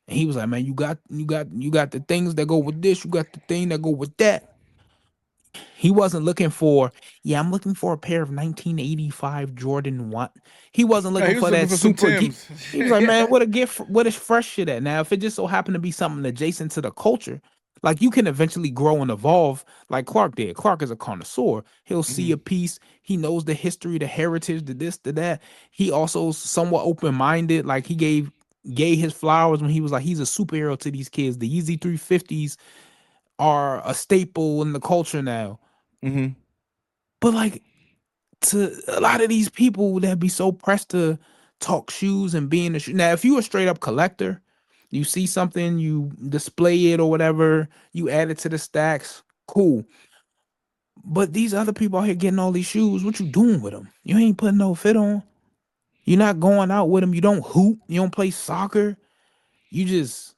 And he was like, man, you got the things that go with this, you got the thing that go with that. He wasn't looking for, yeah, I'm looking for a pair of 1985 Jordan 1. He wasn't No, looking he was for looking that for some super geek. Tims. He was like, Yeah. man, what a gift, what is fresh shit at? Now, if it just so happened to be something adjacent to the culture, like you can eventually grow and evolve like Clark did. Clark is a connoisseur. He'll see a piece. He knows the history, the heritage, the this, the that. He also somewhat open-minded. Like he gave Gay his flowers when he was like, he's a superhero to these kids. The Yeezy 350s are a staple in the culture now. But like to a lot of these people that be so pressed to talk shoes and be in the shoe. Now, if you a straight up collector, you see something, you display it or whatever, you add it to the stacks, cool. But these other people out here getting all these shoes, what you doing with them? You ain't putting no fit on. You're not going out with them. You don't hoop. You don't play soccer. You just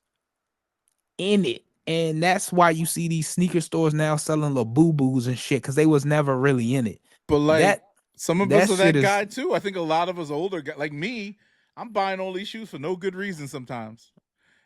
in it. And that's why you see these sneaker stores now selling little boo-boos and shit, because they was never really in it. But like That some of us that are shit that is guy too. I think a lot of us older guys, like me, I'm buying all these shoes for no good reason sometimes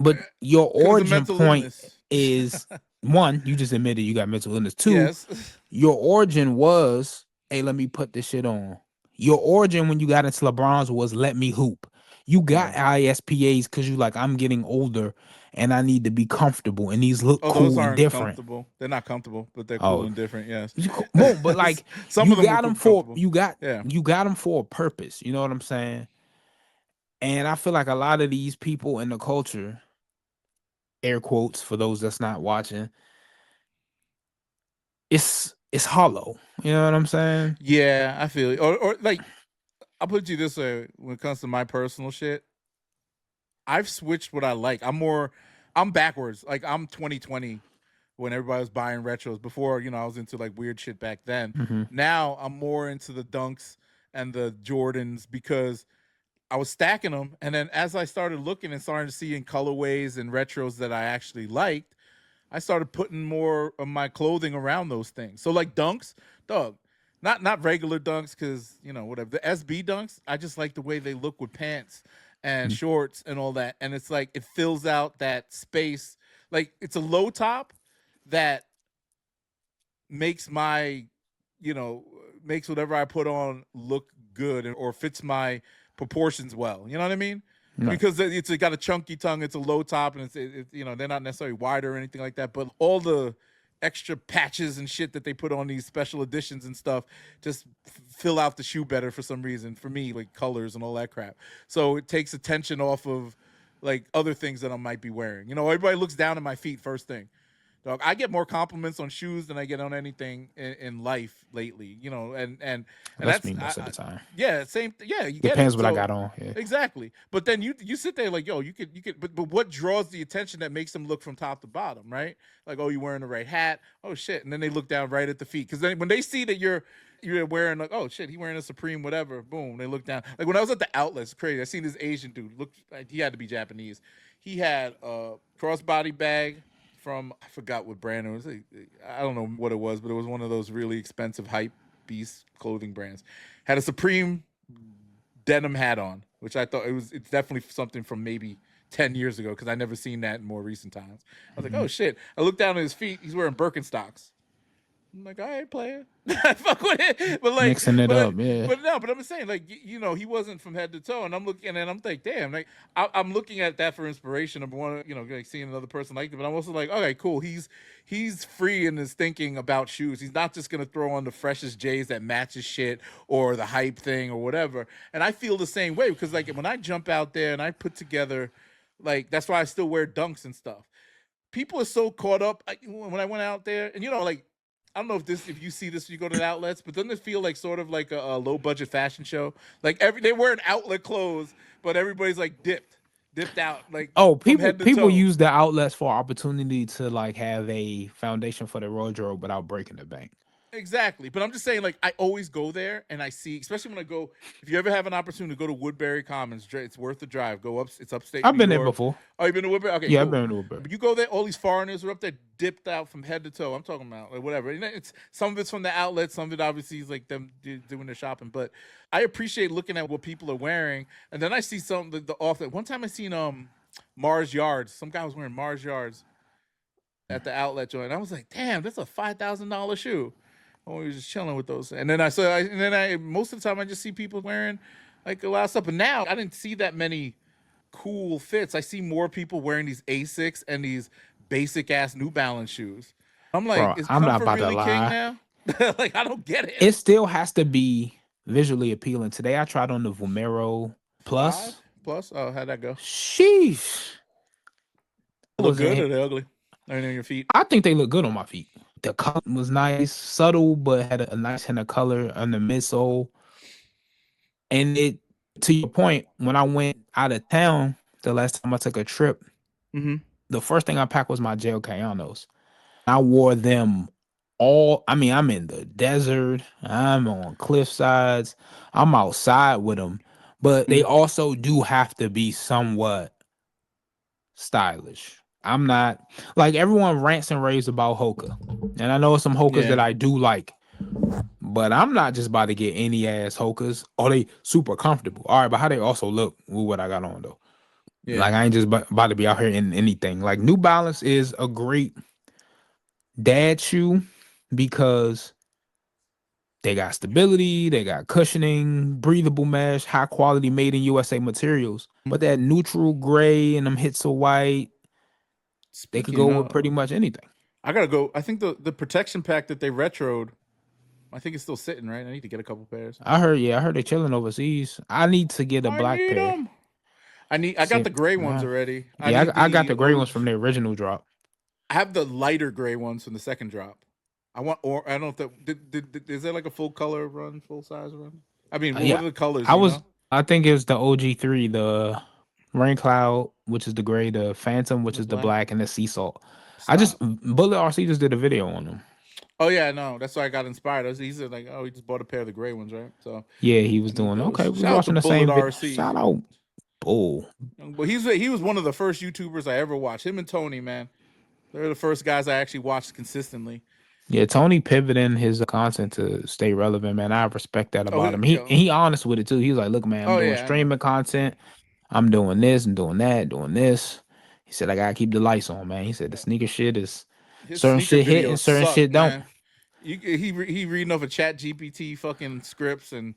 But your because of origin mental point illness. is one, you just admitted you got mental illness. Two, Yes. your origin was, hey, let me put this shit on. Your origin when you got into LeBron's was let me hoop. You got Yeah. ISPAs because you like, I'm getting older and I need to be comfortable and these look Oh, those cool and aren't different. comfortable. They're not comfortable, but they're cool Oh, and different. Yes. boom, but like Some of you them were got them for comfortable. Yeah. you got them for a purpose. You know what I'm saying? And I feel like a lot of these people in the culture, air quotes for those that's not watching, it's hollow. You know what I'm saying? Yeah, I feel it. Or like, I'll put you this way: when it comes to my personal shit, I've switched what I like. I'm backwards. Like I'm 2020 when everybody was buying retros. Before, I was into like weird shit back then. Mhm. Now I'm more into the Dunks and the Jordans because I was stacking them, and then as I started looking and starting to see in colorways and retros that I actually liked, I started putting more of my clothing around those things. So like Dunks, dog, not regular Dunks because whatever the SB Dunks. I just like the way they look with pants and Mm. shorts and all that, and it's like it fills out that space. Like it's a low top that makes my you know makes whatever I put on look good or fits my proportions well. You know what I mean? Right. Because it's got a chunky tongue, it's a low top, and they're not necessarily wide or anything like that. But all the extra patches and shit that they put on these special editions and stuff just fill out the shoe better for some reason. For me, like colors and all that crap. So it takes attention off of like other things that I might be wearing. Everybody looks down at my feet first thing. Dog, I get more compliments on shoes than I get on anything in life lately, and That's that's me most of the time. yeah, same, yeah, you get Depends it. what I So got on. Yeah. exactly, but then you sit there like, yo, you could, but what draws the attention that makes them look from top to bottom, right? Like, oh, you wearing the right hat? Oh shit, and then they look down right at the feet because then when they see that you're wearing like, oh shit, he wearing a Supreme whatever, boom, they look down. Like when I was at the outlets, crazy. I seen this Asian dude look like he had to be Japanese. He had a crossbody bag from I forgot what brand it was. I don't know what it was, but it was one of those really expensive hype beast clothing brands. Had a Supreme denim hat on, which I thought it's definitely something from maybe 10 years ago because I never seen that in more recent times. I was like, oh shit! I looked down at his feet. He's wearing Birkenstocks. I'm like, all right, player. I fuck with it. But like, Mixing it up, yeah. But no, but I'm saying, like, you know, he wasn't from head to toe. And I'm looking and I'm like, damn, like, I'm looking at that for inspiration. I'm wanting, you know, like seeing another person like it. But I'm also like, okay, cool. He's free in his thinking about shoes. He's not just gonna throw on the freshest J's that matches shit or the hype thing or whatever. And I feel the same way because like when I jump out there and I put together, like, that's why I still wear dunks and stuff. People are so caught up when I went out there, and you know, like, I don't know if you see this when you go to the outlets, but doesn't it feel like sort of like a low budget fashion show? Like they're wearing outlet clothes, but everybody's like dipped out, like people use the outlets for opportunity to like have a foundation for their wardrobe without breaking the bank. Exactly. But I'm just saying, like, I always go there and I see, especially when I go, if you ever have an opportunity to go to Woodbury Commons, it's worth the drive. Go up, it's upstate. I've New been York. there before. Oh, you've been to Woodbury? Okay, yeah, cool. I've been to Woodbury. But you go there, all these foreigners are up there dipped out from head to toe. I'm talking about, like, whatever. And it's some of it's from the outlet, some of it obviously is like them doing their shopping. But I appreciate looking at what people are wearing. And then I see some the off that one time I seen Mars Yards. Some guy was wearing Mars Yards at the outlet joint. I was like, damn, that's a $5,000 shoe. Oh, we were just chilling with those, and then I most of the time I just see people wearing like a lot of stuff. But now I didn't see that many cool fits. I see more people wearing these Asics and these basic ass New Balance shoes. I'm like, Bro, is I'm not comfort about to really king lie. now? Like, I don't get it. It still has to be visually appealing. Today I tried on the Vomero Plus. Plus, oh, how'd that go? Sheesh. Look good or they ugly? On your feet? I think they look good on my feet. The color was nice, subtle, but had a nice hint of color on the midsole. And it, to your point, when I went out of town the last time I took a trip, the first thing I packed was my gel Cayanos. I wore them all. I mean, I'm in the desert. I'm on cliff sides. I'm outside with them. But they also do have to be somewhat stylish. I'm not like everyone rants and raves about Hoka, and I know some Hokas that I do like, but I'm not just about to get any ass Hokas. Oh, they super comfortable. All right, but how they also look with what I got on though. Yeah. Like I ain't just about to be out here in anything. Like New Balance is a great dad shoe because they got stability, they got cushioning, breathable mesh, high quality made in USA materials. But that neutral gray and them hits of white. They could go with pretty much anything. I gotta go. I think the protection pack that they retroed, I think it's still sitting, right? I need to get a couple pairs. I heard they're chilling overseas. I need to get a black pair. I got the gray ones already. I got the gray ones from the original drop. I have the lighter gray ones from the second drop. I want, or I don't know if that is there like a full color run, full size run? I mean, what are the colors? I think it was the OG3, the Rain Cloud, which is the gray, the Phantom, which is the black, and the Sea Salt. Bullet RC just did a video on them. Oh yeah, no, that's why I got inspired. He said like, oh, he just bought a pair of the gray ones, right? So yeah, he was doing okay. We were watching the same video. Shout out, Bull. But he was one of the first YouTubers I ever watched. Him and Tony, man, they're the first guys I actually watched consistently. Yeah, Tony pivoting his content to stay relevant, man. I respect that about him. He honest with it too. He's like, look, man, I'm doing streaming content. I'm doing this and doing that, doing this. He said, I gotta keep the lights on, man. He said the sneaker shit is certain shit hit and certain shit don't. He reading off a Chat GPT fucking scripts and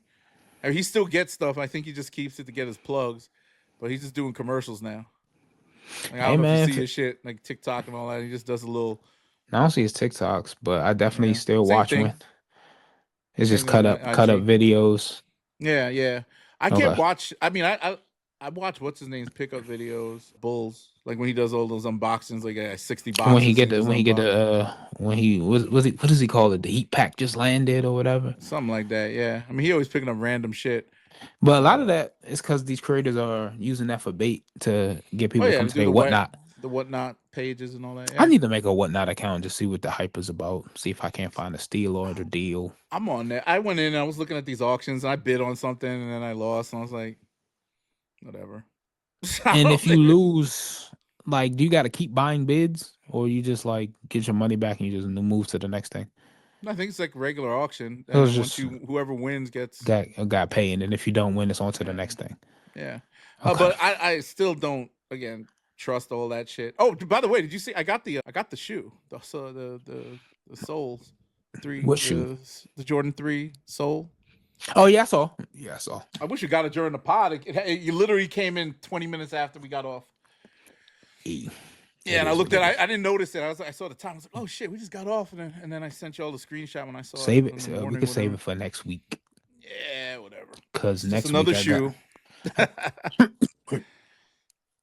he still gets stuff. I think he just keeps it to get his plugs, but he's just doing commercials now. Like, I don't know if you see his shit like TikTok and all that. He just does a little. I don't see his TikToks, but I definitely still watch him. It's just cut up videos. Yeah. I can't watch. I mean, I watch what's his name's pickup videos, Bulls, like when he does all those unboxings, like 60 boxes. What does he call it? The heat pack just landed or whatever. Something like that. Yeah. I mean, he always picking up random shit. But a lot of that is because these creators are using that for bait to get people to come to their whatnot. The whatnot pages and all that. Yeah. I need to make a whatnot account and just see what the hype is about. See if I can't find a steal or a deal. I'm on there. I went in and I was looking at these auctions. And I bid on something and then I lost. And I was like, whatever. And if you lose, like, do you got to keep buying bids or you just like get your money back and you just move to the next thing? I think it's like regular auction. And whoever wins gets got paid, and then if you don't win, it's on to the next thing. Yeah. Okay. But I still don't. again, trust all that shit. Oh, by the way, did you see? I got the shoe, the soles, What shoe? the Jordan 3 sole. Oh yeah, I saw. Yeah, I saw. I wish you got it during the pod. You literally came in 20 minutes after we got off. Yeah, and I looked at it. I didn't notice it. I saw the time. I was like, oh shit, we just got off. And then I sent you all the screenshot when I saw save it. it. So we could save it for next week. Yeah, whatever. Because next just another week shoe.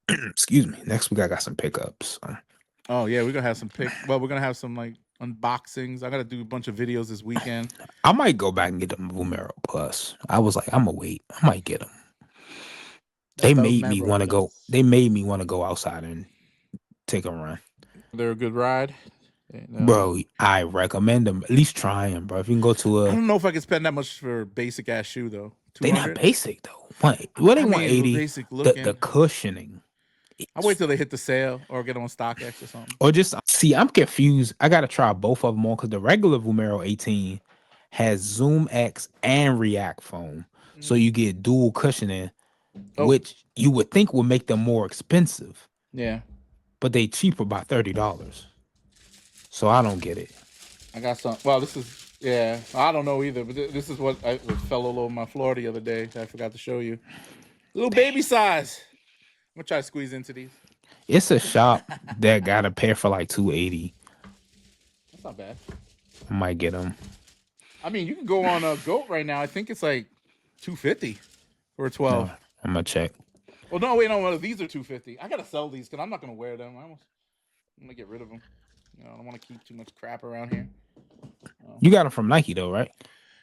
Excuse me. Next week I got some pickups. Oh yeah, we're gonna have some we're gonna have some like unboxings. I gotta do a bunch of videos this weekend. I might go back and get them Vomero Plus. I was like, I'm gonna wait. I might get them. They made me want to go. They made me want to go outside and take a run. They're a good ride. Bro, I recommend them. At least try them, bro. If you can go to I don't know if I can spend that much for a basic ass shoe though. They not basic though. What they want 80? Basic the cushioning. I'll wait till they hit the sale or get on StockX or something. Or just see, I'm confused. I gotta try both of them on because the regular Vomero 18 has Zoom X and React foam, so you get dual cushioning, which you would think would make them more expensive. Yeah, but they cheaper by $30. So I don't get it. I got some. Well, this is I don't know either, but this is what fell all over my floor the other day. I forgot to show you. Little baby size. I'm gonna try to squeeze into these. It's a shop that got a pair for like $280. That's not bad. I might get them. I mean, you can go on a GOAT right now. I think it's like $250 for a 12. I'm gonna check. Well, no, wait, no, these are $250. I gotta sell these because I'm not gonna wear them. I'm gonna get rid of them. I don't want to keep too much crap around here. You got them from Nike though, right?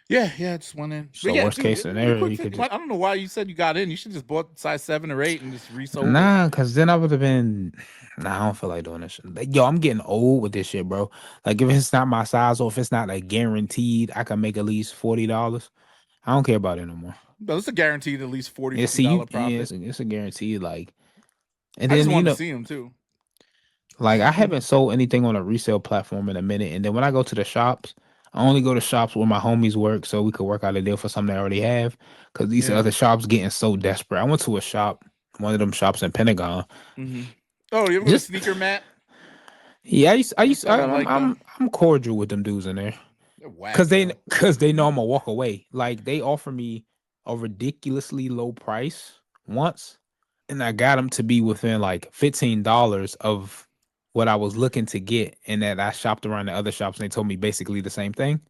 Yeah, I just went in. So worst case scenario, you could. I don't know why you said you got in. You should just bought size 7 or 8 and just resold. Nah, because then I would have been. Nah, I don't feel like doing this shit. Yo, I'm getting old with this shit, bro. Like if it's not my size or if it's not like guaranteed, I can make at least $40. I don't care about it no more. But it's a guaranteed at least $40 profit. Yeah, it's a guaranteed like. And I then just want to see them too. Like I haven't sold anything on a resale platform in a minute, and then when I go to the shops, I only go to shops where my homies work, so we could work out a deal for something I already have. Because these other shops getting so desperate. I went to a shop, one of them shops in Pentagon. Mm-hmm. Oh, you ever go to Sneaker Mat? Yeah, I'm cordial with them dudes in there. Because they know I'm gonna walk away. Like they offer me a ridiculously low price once, and I got them to be within like $15 of what I was looking to get, and that I shopped around the other shops and they told me basically the same thing.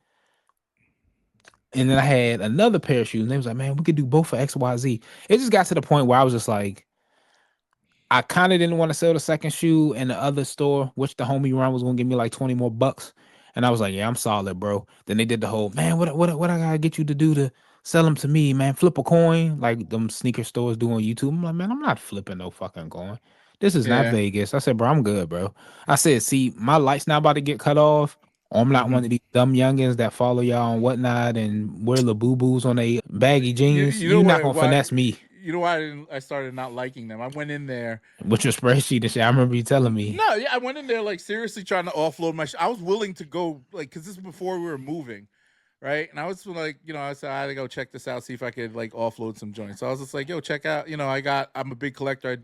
And then I had another pair of shoes and they was like, man, we could do both for XYZ. It just got to the point where I was just like, I kind of didn't want to sell the second shoe in the other store, which the homie run was gonna give me like 20 more bucks. And I was like, yeah, I'm solid, bro. Then they did the whole, man, what I gotta get you to do to sell them to me, man? Flip a coin, like them sneaker stores do on YouTube. I'm like, man, I'm not flipping no fucking coin. This is not Vegas. I said, bro, I'm good, bro. I said, see, my light's not about to get cut off. I'm not one of these dumb youngins that follow y'all and whatnot and wear Labubu's on a baggy jeans. You're not gonna finesse me. You know why I started not liking them? I went in there with your spreadsheet and shit. I remember you telling me. No, yeah, I went in there like seriously trying to offload my. I was willing to go like because this is before we were moving, right? And I was like, I said I had to go check this out, see if I could like offload some joints. So I was just like, yo, check out. I'm a big collector.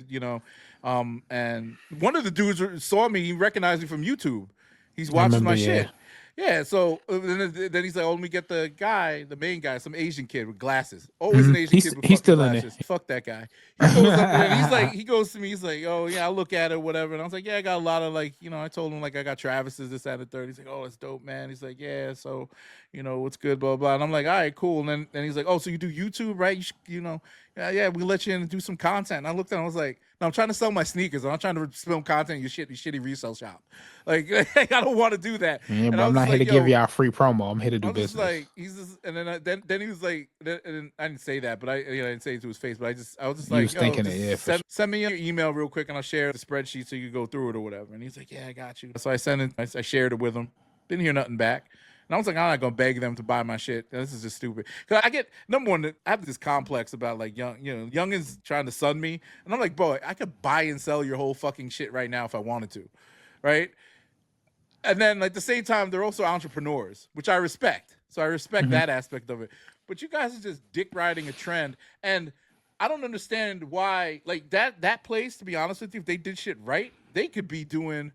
And one of the dudes saw me. He recognized me from YouTube. He's watching my shit. Yeah, so then he's like, "Oh, let me get the main guy, some Asian kid with glasses. Always an Asian kid with he's still glasses. In it. Fuck that guy." He goes up there and he goes to me, he's like, "Oh yeah, I'll look at it, whatever." And I was like, "Yeah, I got a lot of like, I told him like I got Travis's, this, that, and the third." He's like, "Oh, that's dope, man." He's like, "Yeah, so, what's good, blah blah." And I'm like, "All right, cool." And then he's like, "Oh, so you do YouTube, right? You should, yeah, we let you in and do some content." And I looked at him, I was like, "No, I'm trying to sell my sneakers. I'm not trying to film content in your shitty resale shop. Like, I don't want to do that." Yeah, but I'm not here to give y'all free promo. I'm here to do business. Like, then he was like, and I didn't say that, but I didn't say it to his face, but I was just like, thinking it, yeah. Send me your email real quick, and I'll share the spreadsheet so you can go through it or whatever. And he's like, "Yeah, I got you." So I sent it. I shared it with him. Didn't hear nothing back. And I was like, I'm not gonna beg them to buy my shit. This is just stupid. Cause I get number one, I have this complex about like youngins trying to sun me, and I'm like, bro, I could buy and sell your whole fucking shit right now if I wanted to, right? And then at the same time, they're also entrepreneurs, which I respect. So I respect that aspect of it. But you guys are just dick riding a trend, and I don't understand why, like that place. To be honest with you, if they did shit right, they could be doing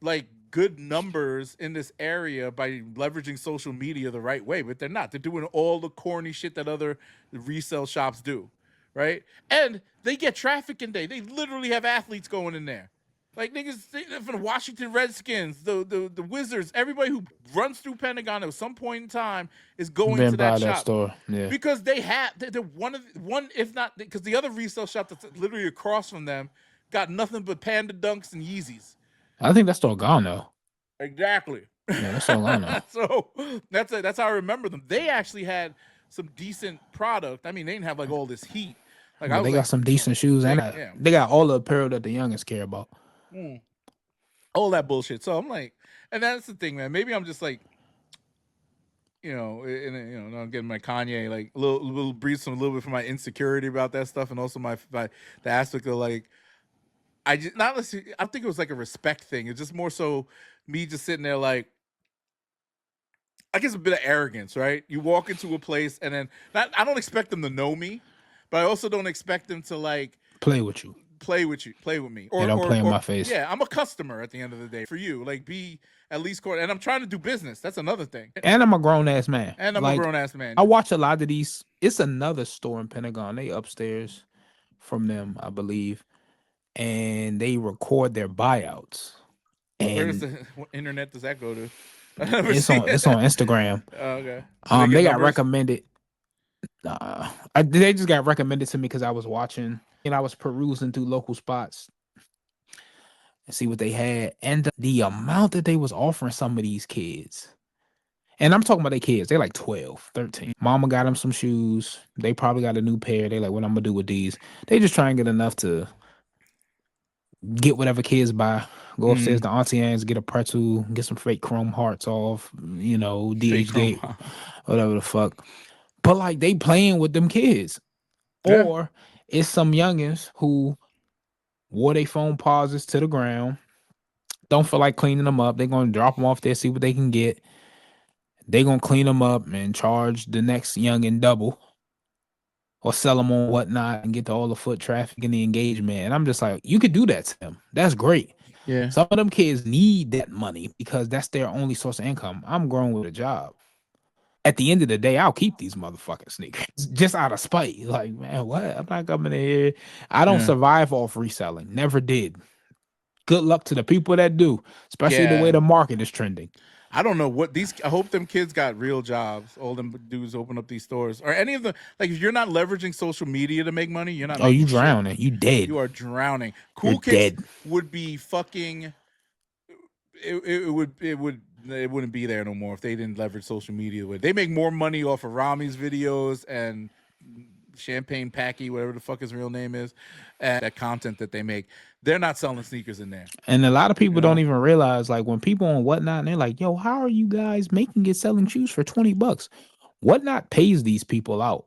like good numbers in this area by leveraging social media the right way, but they're not. They're doing all the corny shit that other resale shops do, right? And they get traffic in day. They literally have athletes going in there. Like niggas from the Washington Redskins, the Wizards, everybody who runs through Pentagon at some point in time is going Been to that by that shop. store, yeah. Because they're one if not, because the other resale shop that's literally across from them got nothing but Panda Dunks and Yeezys. I think that's still gone though. Exactly. Yeah, that's still gone though. So that's how I remember them. They actually had some decent product. I mean, they didn't have like all this heat. Like But they got some decent shoes, and they got all the apparel that the youngest care about. All that bullshit. So I'm like, and that's the thing, man. Maybe I'm just like, I'm getting my Kanye, like a little breathe some a little bit from my insecurity about that stuff, and also my the aspect of like, I just not necessarily, I think it was like a respect thing. It's just more so me just sitting there like, I guess a bit of arrogance, right? You walk into a place and then I don't expect them to know me, but I also don't expect them to like play with you, play with me, or don't play in my face. Yeah, I'm a customer at the end of the day for you. Like, be at least court, and I'm trying to do business. That's another thing. And I'm a grown ass man. And I'm a grown ass man. I watch a lot of these. It's another store in Pentagon. They upstairs from them, I believe, and they record their buyouts. And what internet does that go to? It's on Instagram. Oh, okay. So they got recommended. They just got recommended to me because I was watching and I was perusing through local spots and see what they had, and the amount that they was offering some of these kids. And I'm talking about their kids. They're like 12, 13. Mama got them some shoes. They probably got a new pair. They like, what I'm gonna do with these? They just try and get enough to get whatever kids buy. Go upstairs to Auntie Anne's, get a pretzel, get some fake chrome hearts off, DH Gate, whatever the fuck. But like, they playing with them kids. Yeah. Or it's some youngins who wore their phone pauses to the ground, don't feel like cleaning them up. They're going to drop them off there, see what they can get. They're going to clean them up and charge the next youngin double, or sell them on whatnot and get to all the foot traffic and the engagement. And I'm just like, you could do that to them. That's great. Yeah. Some of them kids need that money because that's their only source of income. I'm grown with a job. At the end of the day, I'll keep these motherfucking sneakers just out of spite. Like, man, what? I'm not coming in here. I don't survive off reselling. Never did. Good luck to the people that do, especially the way the market is trending. I don't know what these. I hope them kids got real jobs. All them dudes open up these stores, or any of them. Like, if you're not leveraging social media to make money, you're not. Oh, you drowning. You dead. You are drowning. Cool Kicks would be fucking. It wouldn't be there no more if they didn't leverage social media. They make more money off of Rami's videos and Champagne Packy, whatever the fuck his real name is, and that content that they make. They're not selling sneakers in there. And a lot of people don't even realize, like, when people on Whatnot, and they're like, yo, how are you guys making it selling shoes for $20? Whatnot pays these people out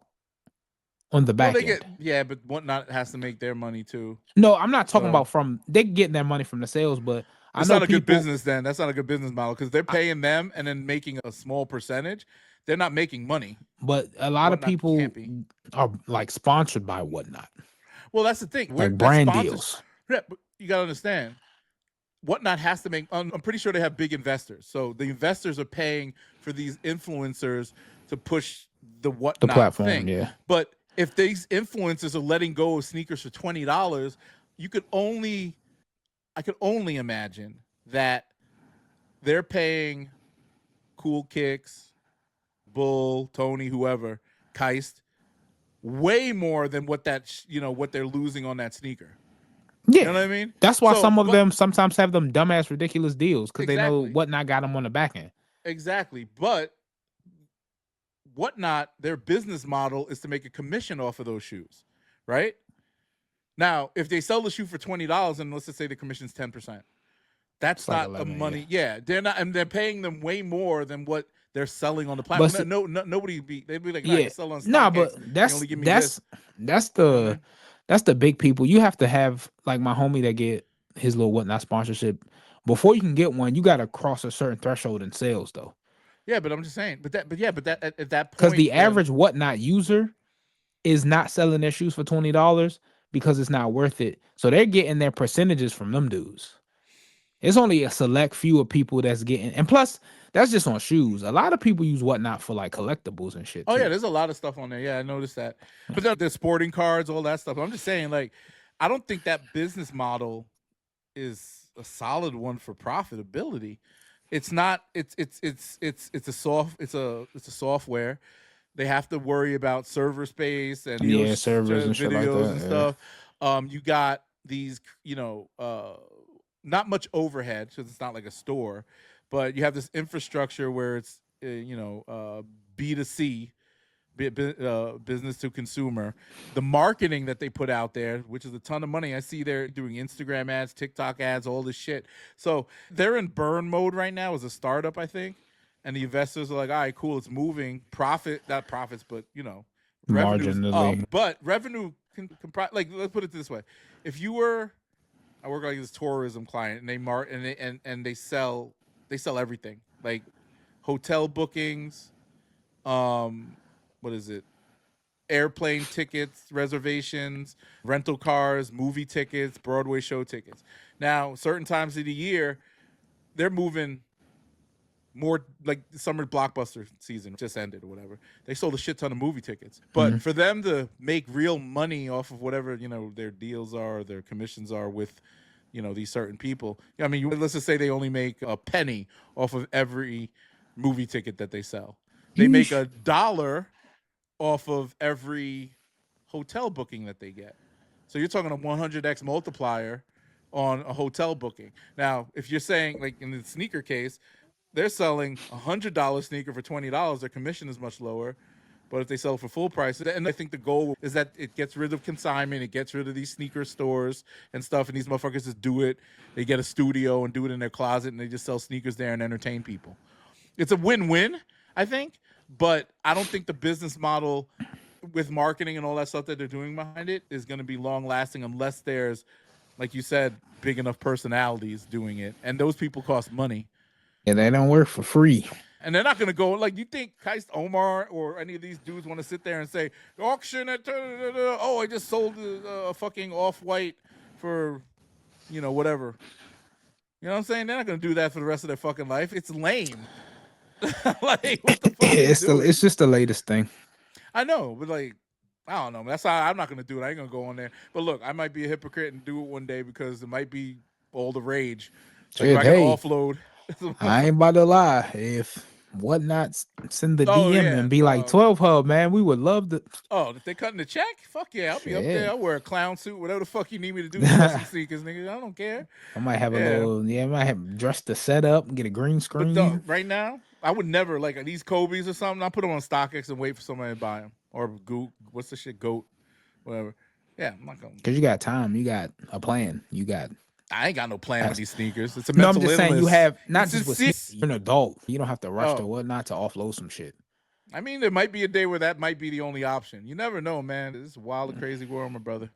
on the back end. But Whatnot has to make their money too. No, I'm not talking about they're getting their money from the sales, but it's not a good business then. That's not a good business model because they're paying them and then making a small percentage. They're not making money. But a lot of people are like sponsored by Whatnot. Well, that's the thing. Like brand deals. Yeah, but you got to understand, Whatnot has to make. I'm pretty sure they have big investors, so the investors are paying for these influencers to push the Whatnot platform thing. Yeah. But if these influencers are letting go of sneakers for $20, I could only imagine that they're paying Cool Kicks, Bull, Tony, whoever, Keist, way more than what what they're losing on that sneaker. Yeah, you know what I mean. That's why some of them sometimes have them dumbass ridiculous deals because they know Whatnot got them on the back end. Exactly, but Whatnot, their business model is to make a commission off of those shoes, right? Now, if they sell the shoe for $20 and let's just say the commission's 10%, that's not 11, money. Yeah, they're not, and they're paying them way more than what they're selling on the platform. Nobody they'd be like, nah, sell on stock. But that's the big people. You have to have, like my homie that get his little Whatnot sponsorship. Before you can get one, you got to cross a certain threshold in sales, though. Yeah, but I'm just saying. But at that point, because the average Whatnot user is not selling their shoes for $20 because it's not worth it. So they're getting their percentages from them dudes. It's only a select few of people that's getting, and plus that's just on shoes. A lot of people use Whatnot for like collectibles and shit Oh too. yeah, there's a lot of stuff on there. Yeah, I noticed that. But then there's sporting cards, all that stuff. I'm just saying, like, I don't think that business model is a solid one for profitability. It's not. It's a software. They have to worry about server space and servers and shit like videos that. and Yeah. stuff. You got these, not much overhead because it's not like a store, but you have this infrastructure where it's B2C, business to consumer. The marketing that they put out there, which is a ton of money. I see they're doing Instagram ads, TikTok ads, all this shit. So they're in burn mode right now as a startup, I think. And the investors are like, all right, cool, it's moving. Not profits, but revenue's Marginally. up. But revenue can like, let's put it this way. If you were, I work like this tourism client, and they sell everything, like hotel bookings, what is it? Airplane tickets, reservations, rental cars, movie tickets, Broadway show tickets. Now, certain times of the year, they're moving more, like the summer blockbuster season just ended or whatever. They sold a shit ton of movie tickets. But for them to make real money off of whatever, their deals are, their commissions are with, these certain people. I mean, let's just say they only make a penny off of every movie ticket that they sell. They make $1 off of every hotel booking that they get. So you're talking a 100x multiplier on a hotel booking. Now, if you're saying, like in the sneaker case, they're selling $100 sneaker for $20, their commission is much lower. But if they sell it for full price, and I think the goal is that it gets rid of consignment, it gets rid of these sneaker stores and stuff, and these motherfuckers just do it. They get a studio and do it in their closet, and they just sell sneakers there and entertain people. It's a win-win, I think, but I don't think the business model with marketing and all that stuff that they're doing behind it is going to be long-lasting unless there's, like you said, big enough personalities doing it, and those people cost money. And they don't work for free. And they're not going to go, like, you think Keist Omar or any of these dudes want to sit there and say, auction at, I just sold a fucking Off-White for, whatever. You know what I'm saying? They're not going to do that for the rest of their fucking life. It's lame. Like, what the fuck It's just the latest thing. I know, but like, I don't know. That's how I'm not going to do it. I ain't going to go on there. But look, I might be a hypocrite and do it one day because it might be all the rage. Like, if I can offload. I ain't about to lie. If Whatnot send the DM and be like 12 hub, man, we would love to. Oh, if they cutting the check, fuck yeah, I'll be up there. I'll wear a clown suit, whatever the fuck you need me to do. Some sneakers, nigga. I don't care. I might have a little, I might have dressed the setup, get a green screen. But right now, I would never, like these Kobe's or something, I'll put them on StockX and wait for somebody to buy them. Or Goat, what's the shit, Goat, whatever. Yeah, I'm not going to. Because you got time, you got a plan, I ain't got no plan with these sneakers. It's a mental I'm just saying you have, not just with you're an adult. You don't have to rush to Whatnot to offload some shit. I mean, there might be a day where that might be the only option. You never know, man. This is a wild and crazy world, my brother.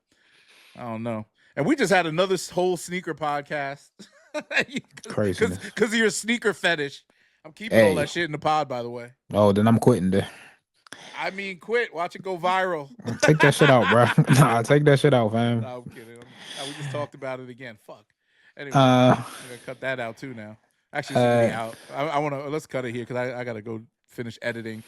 I don't know. And we just had another whole sneaker podcast. Crazy. Because of your sneaker fetish. I'm keeping all that shit in the pod, by the way. Oh, then I'm quitting there. I mean, quit. Watch it go viral. Take that shit out, bro. Nah, take that shit out, fam. No, I'm kidding. We just talked about it again. Fuck. Anyway, I'm gonna cut that out too now. Actually, it should be out. I want to. Let's cut it here because I gotta go finish editing.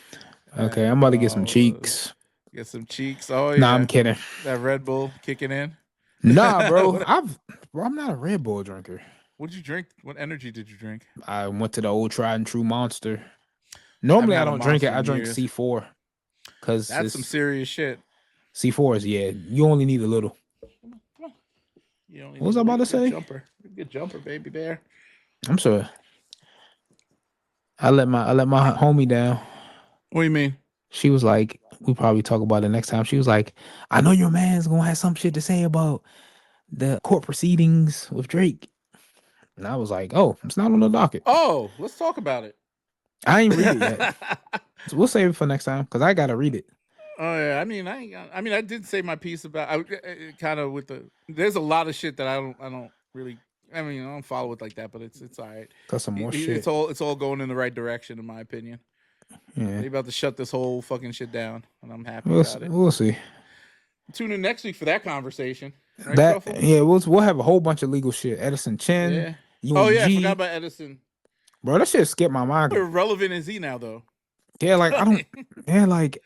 Okay, I'm about to get some cheeks. Get some cheeks. Oh yeah. Nah, I'm kidding. That Red Bull kicking in. Nah, bro. I'm not a Red Bull drinker. What did you drink? What energy did you drink? I went to the old tried and true Monster. Normally I don't drink it. I drink C4 because that's some serious shit. C4 is you only need a little. What was I about to say? Good jumper, baby bear. I'm sorry. I let my homie down. What do you mean? She was like, we probably talk about it next time. She was like, I know your man's gonna have some shit to say about the court proceedings with Drake. And I was like, oh, it's not on the docket. Oh, let's talk about it. I ain't read it yet. So we'll save it for next time because I gotta read it. Oh yeah, I did say my piece about kind of with the. There's a lot of shit that I don't really. I mean, I don't follow it like that, but it's all right. Got some more shit. It's all going in the right direction, in my opinion. Yeah. They about to shut this whole fucking shit down, and I'm happy about it. We'll see. Tune in next week for that conversation. Right, That Truffle? yeah, we'll have a whole bunch of legal shit. Edison Chen, Yeah. UMG. Oh yeah, I forgot about Edison. Bro, that shit skipped my How mind. irrelevant is he now, though? Yeah, like I don't. Yeah, like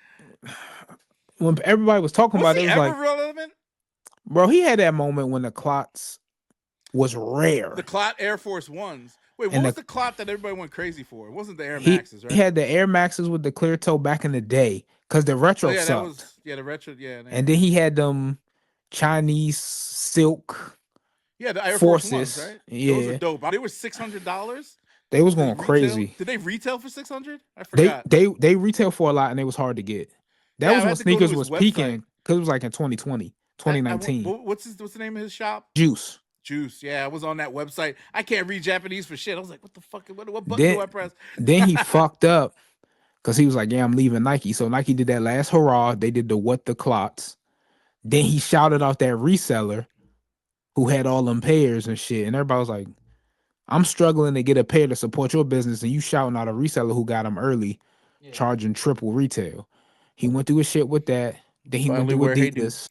when everybody was talking about it, it was like, relevant? bro, he had that moment when the clots was rare. The clot Air Force Ones. Wait, what was the clot that everybody went crazy for? It wasn't the Air Maxes, right? He had the Air Maxes with the clear toe back in the day because the retro yeah, sucked. that was the retro. Yeah, and then he had them Chinese silk. Yeah, the Air Forces. Force Ones, right? Yeah, those are dope. They were $600. They was going crazy. Did they retail for $600? I forgot. They retail for a lot and it was hard to get. That was when sneakers was peaking because it was like in 2020, 2019. What's the name of his shop? Juice. Yeah, I was on that website. I can't read Japanese for shit. I was like, what the fuck? What button do I press? Then he fucked up because he was like, yeah, I'm leaving Nike. So Nike did that last hurrah. They did the what the clots. Then he shouted out that reseller who had all them pairs and shit. And everybody was like, I'm struggling to get a pair to support your business. And you shouting out a reseller who got them early, charging triple retail. He went through his shit with that. Then he went through Adidas.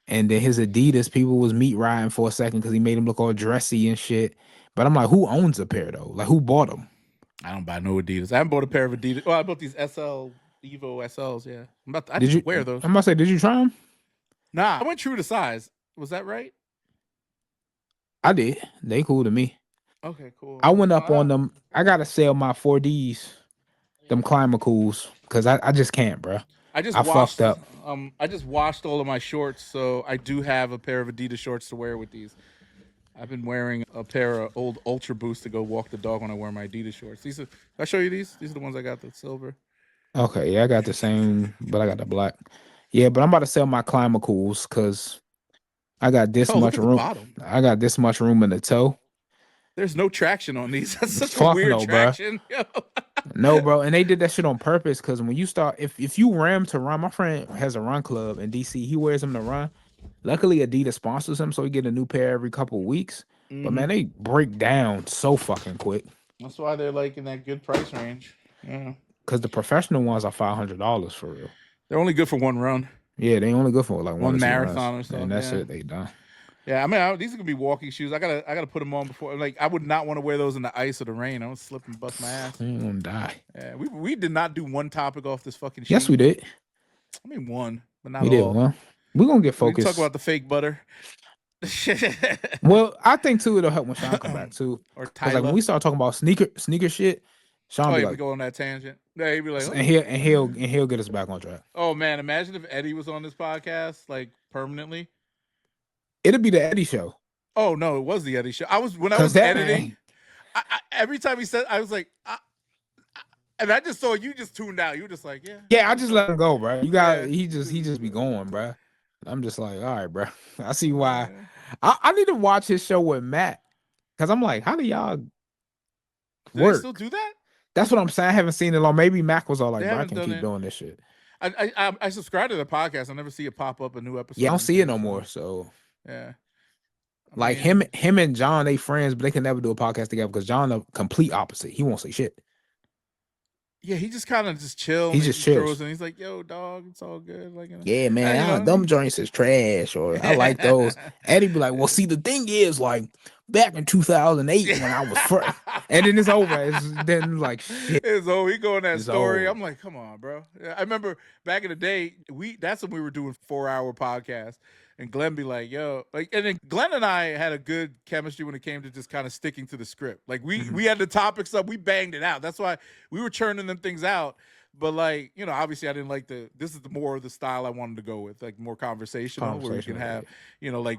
And then his Adidas people was meat riding for a second because he made him look all dressy and shit. But I'm like, who owns a pair though? Like, who bought them? I don't buy no Adidas. I haven't bought a pair of Adidas. Well, I bought these SL Evo SLs. Yeah, I didn't wear those. I'm about to say, did you try them? Nah, I went true to size. Was that right? I did. They cool to me. Okay, cool. I went up on them. I gotta sell my 4Ds, them Climacools, because I just can't, bro. I fucked up. I just washed all of my shorts, so I do have a pair of Adidas shorts to wear with these. I've been wearing a pair of old Ultra Boosts to go walk the dog when I wear my Adidas shorts. Did I show you these? These are the ones I got, the silver. Okay, yeah, I got the same, but I got the black. Yeah, but I'm about to sell my Climacools because I got this much room. I got this much room in the toe. There's no traction on these. That's such a weird traction. No, bro. And they did that shit on purpose because when you start, if you ram to run, my friend has a run club in DC. He wears them to run. Luckily, Adidas sponsors him, so he get a new pair every couple of weeks. Mm-hmm. But man, they break down so fucking quick. That's why they're like in that good price range. Yeah. Because the professional ones are $500 for real. They're only good for one run. Yeah, they only good for like one marathon or something. And that's it. They done. Yeah, I mean, these are gonna be walking shoes. I gotta put them on before. Like, I would not want to wear those in the ice or the rain. I would slip and bust my ass. You gonna die. Yeah, we did not do one topic off this fucking sheet. Yes, we did. I mean, one, but not all. We did one. We're gonna get focused. We talk about the fake butter. Well, I think too it'll help when Shaun come back too. Or Tyler. Like when we start talking about sneaker shit, Shaun be like, we go on that tangent. Yeah, he'd be like, and he'll get us back on track. Oh man, imagine if Eddie was on this podcast like permanently. It'd be the Eddie show. Oh no, it was the Eddie show. When I was editing, I, every time he said, I was like, and I just saw you just tuned out. You were just like, yeah. Yeah, I just let him go, bro. You got he just be going, bro. I'm just like, all right, bro. I see why. I need to watch his show with Matt because I'm like, how do y'all work? They still do that? That's what I'm saying. I haven't seen it long. Maybe Mac was all like, bro, I can keep doing this shit. I subscribe to the podcast. I never see it pop up a new episode. Yeah, I don't see it no more. So yeah. Like him and John, they friends, but they can never do a podcast together because John the complete opposite. He won't say shit. Yeah, he just kind of just chill. He just chills. And he's like, "Yo, dog, it's all good." Like, yeah, man, them joints is trash, or I like those. Eddie be like, "Well, see, the thing is, like, back in 2008 when I was first, and then it's over. It's then like shit. It's over. He go in that story. I'm like, come on, bro. I remember back in the day, that's when we were doing 4-hour podcasts. And Glenn be like, yo, like, and then Glenn and I had a good chemistry when it came to just kind of sticking to the script. Like we had the topics up, we banged it out. That's why we were churning them things out. But like, you know, obviously I didn't like this is the more of the style I wanted to go with, like more conversational where we can have, you know, like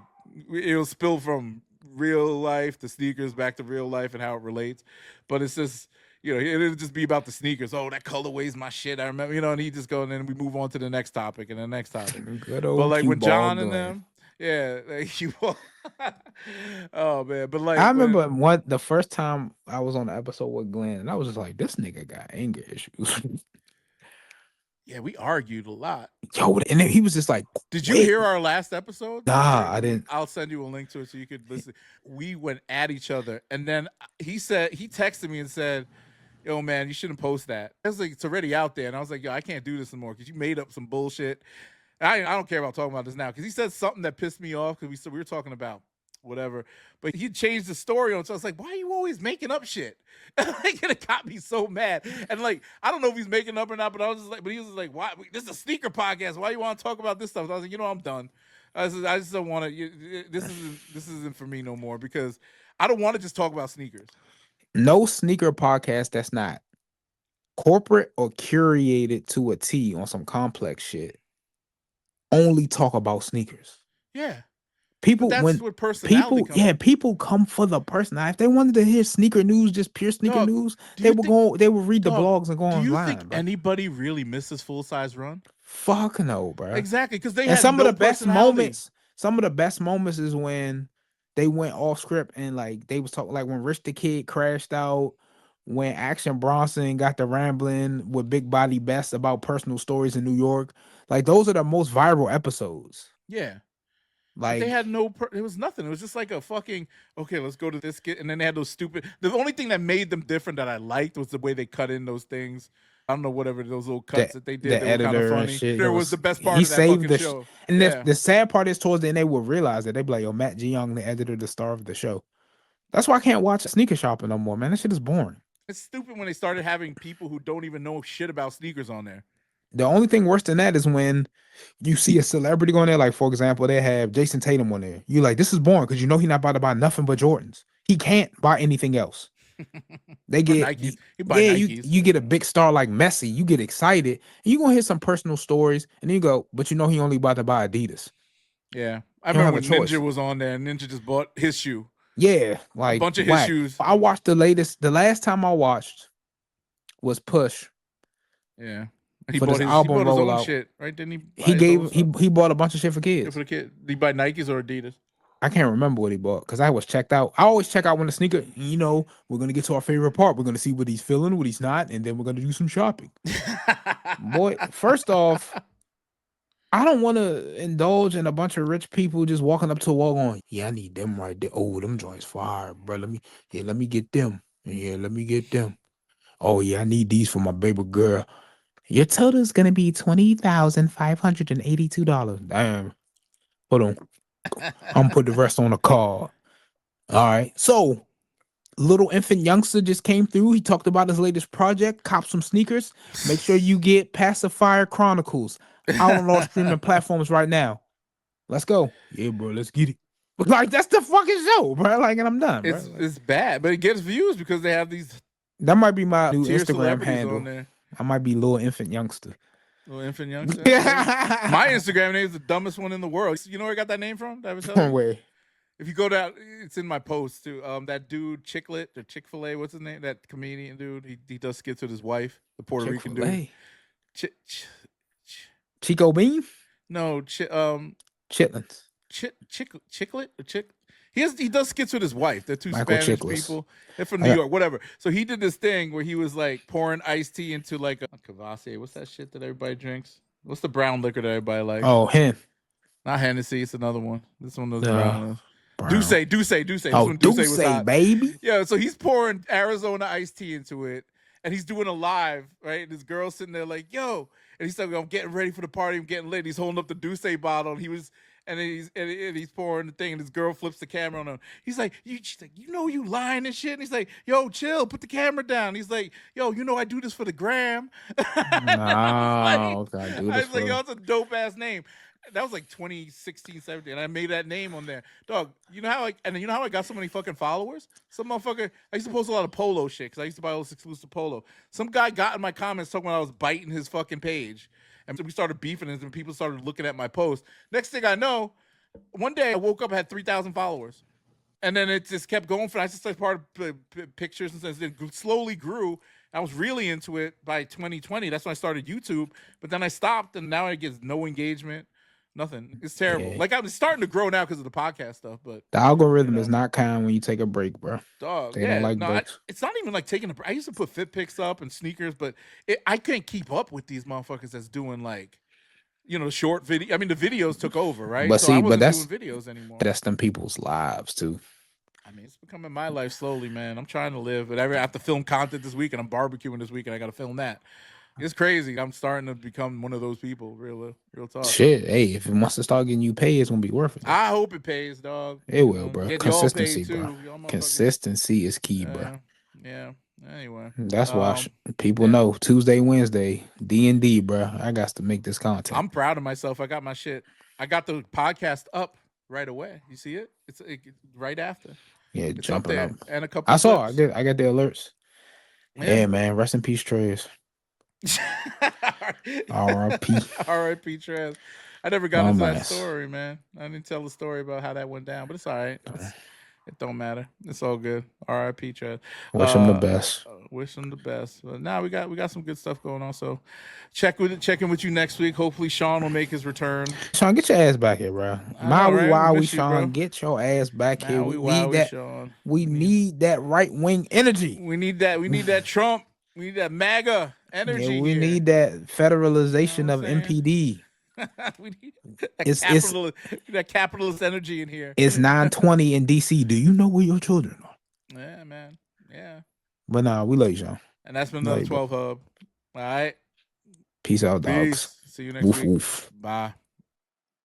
it'll spill from real life to sneakers back to real life and how it relates. But it's just, you know, it'll just be about the sneakers. Oh, that colorway's my shit. I remember, you know, and he just go and then we move on to the next topic and the next topic. Good old but like with John and Glenn. them, yeah, like you. Oh man, but like I remember the first time I was on the episode with Glenn, and I was just like, this nigga got anger issues. Yeah, we argued a lot. Yo, and then he was just like, did you hear our last episode? Nah, I didn't. I'll send you a link to it so you could listen. We went at each other, and then he texted me and said, yo, man, you shouldn't post that. I was like, it's already out there. And I was like, yo, I can't do this anymore because you made up some bullshit. I don't care about talking about this now because he said something that pissed me off because we were talking about whatever, but he changed the story on. So I was like, why are you always making up shit? Like, it got me so mad. And like, I don't know if he's making up or not, but I was just like, but he was like, why? This is a sneaker podcast. Why you want to talk about this stuff? I was like, you know, I'm done. I just don't want to. This isn't for me no more because I don't want to just talk about sneakers. No sneaker podcast that's not corporate or curated to a T on some complex shit only talk about sneakers. Yeah. People, but that's when what personality people, people come for the person. Now, if they wanted to hear sneaker news, just pure sneaker news, they would read the blogs and go online. Do you think anybody really misses Full Size Run? Fuck no, bro. Exactly, because they and had some no of the best personality. moments. Some of the best moments is when they went off script and like they was talking, like when Rich the Kid crashed out, when Action Bronson got the rambling with Big Body Best about personal stories in New York. Like those are the most viral episodes. Yeah. Like but they had no, it was nothing. It was just like a fucking, okay, let's go to this kid. And then they had those stupid, the only thing that made them different that I liked was the way they cut in those things. I don't know, whatever, those little cuts that they did. The editor were kind of funny. and shit. There was the best part of that fucking show. And the sad part is towards the end, they will realize that they be like, yo, Matt G. Young, the editor, the star of the show. That's why I can't watch sneaker shopping no more, man. That shit is boring. It's stupid when they started having people who don't even know shit about sneakers on there. The only thing worse than that is when you see a celebrity going there. Like, for example, they have Jason Tatum on there. You like, this is boring because you know he's not about to buy nothing but Jordans. He can't buy anything else. They get Nikes. You get a big star like Messi. You get excited. And you gonna hear some personal stories, and then you go, but you know he only about to buy Adidas. Yeah, I remember when Ninja was on there, and Ninja just bought his shoe. Yeah, like a bunch of his shoes. I watched the last time I watched was Push. Yeah. He bought his own shit, right? Didn't he? He bought a bunch of shit for kids. For the kid, did he buy Nikes or Adidas? I can't remember what he bought because I was checked out. I always check out when the sneaker. You know, we're gonna get to our favorite part. We're gonna see what he's feeling, what he's not, and then we're gonna do some shopping. Boy, first off, I don't want to indulge in a bunch of rich people just walking up to a wall going, "Yeah, I need them right there. Oh, them joints fire, bro. Let me get them. Yeah, let me get them. Oh yeah, I need these for my baby girl." Your total is gonna be $20,582. Damn. Hold on. I'm gonna put the rest on the card. All right. So, little infant youngster just came through. He talked about his latest project. Cop some sneakers. Make sure you get Pacifier Chronicles out on all streaming platforms right now. Let's go. Yeah, bro. Let's get it. Like that's the fucking show, bro. Like, and I'm done. It's bad, but it gets views because they have these. That might be my new Instagram handle. I might be Little Infant Youngster. Little Infant Youngster. My Instagram name is the dumbest one in the world. You know where I got that name from? Where? If you go down, it's in my post too. That dude Chicklet or Chick-fil-A, what's his name? That comedian dude. He does skits with his wife, the Puerto Rican dude. Chico Bean? No, Chitlins. Chicklet or Chick. He does skits with his wife. They're two Michael Spanish Chiklis. people. They're from New York, whatever. So he did this thing where he was like pouring iced tea into like a Cavassier. What's that shit that everybody drinks? What's the brown liquor that everybody likes? Oh, Hen. Not Hennessy. It's another one. This one knows brown. Douce. Oh, This one Douce was hot. Baby. Yeah, so he's pouring Arizona iced tea into it, and he's doing a live, right? And this girl's sitting there like, yo. And he's like, I'm getting ready for the party. I'm getting lit. He's holding up the Douce bottle. And he's pouring the thing, and his girl flips the camera on him. He's like, she's like, you know you lying and shit. And he's like, yo, chill, put the camera down. He's like, yo, you know I do this for the gram. I was like, yo, that's a dope ass name. That was like 2016, 17, and I made that name on there. Dog, you know how I got so many fucking followers? Some motherfucker, I used to post a lot of polo shit because I used to buy all this exclusive polo. Some guy got in my comments talking about I was biting his fucking page. And we started beefing and people started looking at my post. Next thing I know, one day I woke up, I had 3,000 followers. And then it just kept going. I just started part of pictures and stuff. It slowly grew. I was really into it by 2020. That's when I started YouTube. But then I stopped, and now it gets no engagement. Nothing. It's terrible. Yeah. Like I'm starting to grow now because of the podcast stuff, but the algorithm is not kind when you take a break, bro. Dog, they don't like breaks. It's not even like taking a break. I used to put fit pics up and sneakers, but I can't keep up with these motherfuckers that's doing like, short video. I mean, the videos took over, right? But so I but that's doing videos anymore. That's them people's lives too. I mean, it's becoming my life slowly, man. I'm trying to live, but I have to film content this week, and I'm barbecuing this week, and I got to film that. It's crazy. I'm starting to become one of those people. Real talk. Shit, hey, if it wants to start getting you paid, it's gonna be worth it. Though. I hope it pays, dog. It will, bro. Get y'all Consistency, paid too. bro. Y'all motherfuckers. Consistency is key, bro. Yeah. Anyway, That's why people know Tuesday, Wednesday, D&D, bro. I got to make this content. I'm proud of myself. I got my shit. I got the podcast up right away. You see it? It's right after. Yeah, it's jumping up. And a couple. I saw. I got the alerts. Yeah, man. Rest in peace, Trez. R.I.P. R.I.P. Trez. I never got into that story, man. I didn't tell the story about how that went down, but it's all right. It don't matter. It's all good. R.I.P. Trez. Wish him the best. Wish him the best. But now we got some good stuff going on. So check in with you next week. Hopefully Shaun will make his return. Shaun, get your ass back here, bro. Maui, Shaun, get your ass back here. We need that. Shaun. We need that right wing energy. We need that. We need that Trump. We need that MAGA energy. Yeah, we need that federalization of MPD. We need that capitalist energy in here. It's 9:20 in DC. Do you know where your children are? Yeah, man. Yeah. But nah, we love you, Shaun. And that's been another 12 Hub. All right. Peace out, dogs. See you next week. Woof. Bye.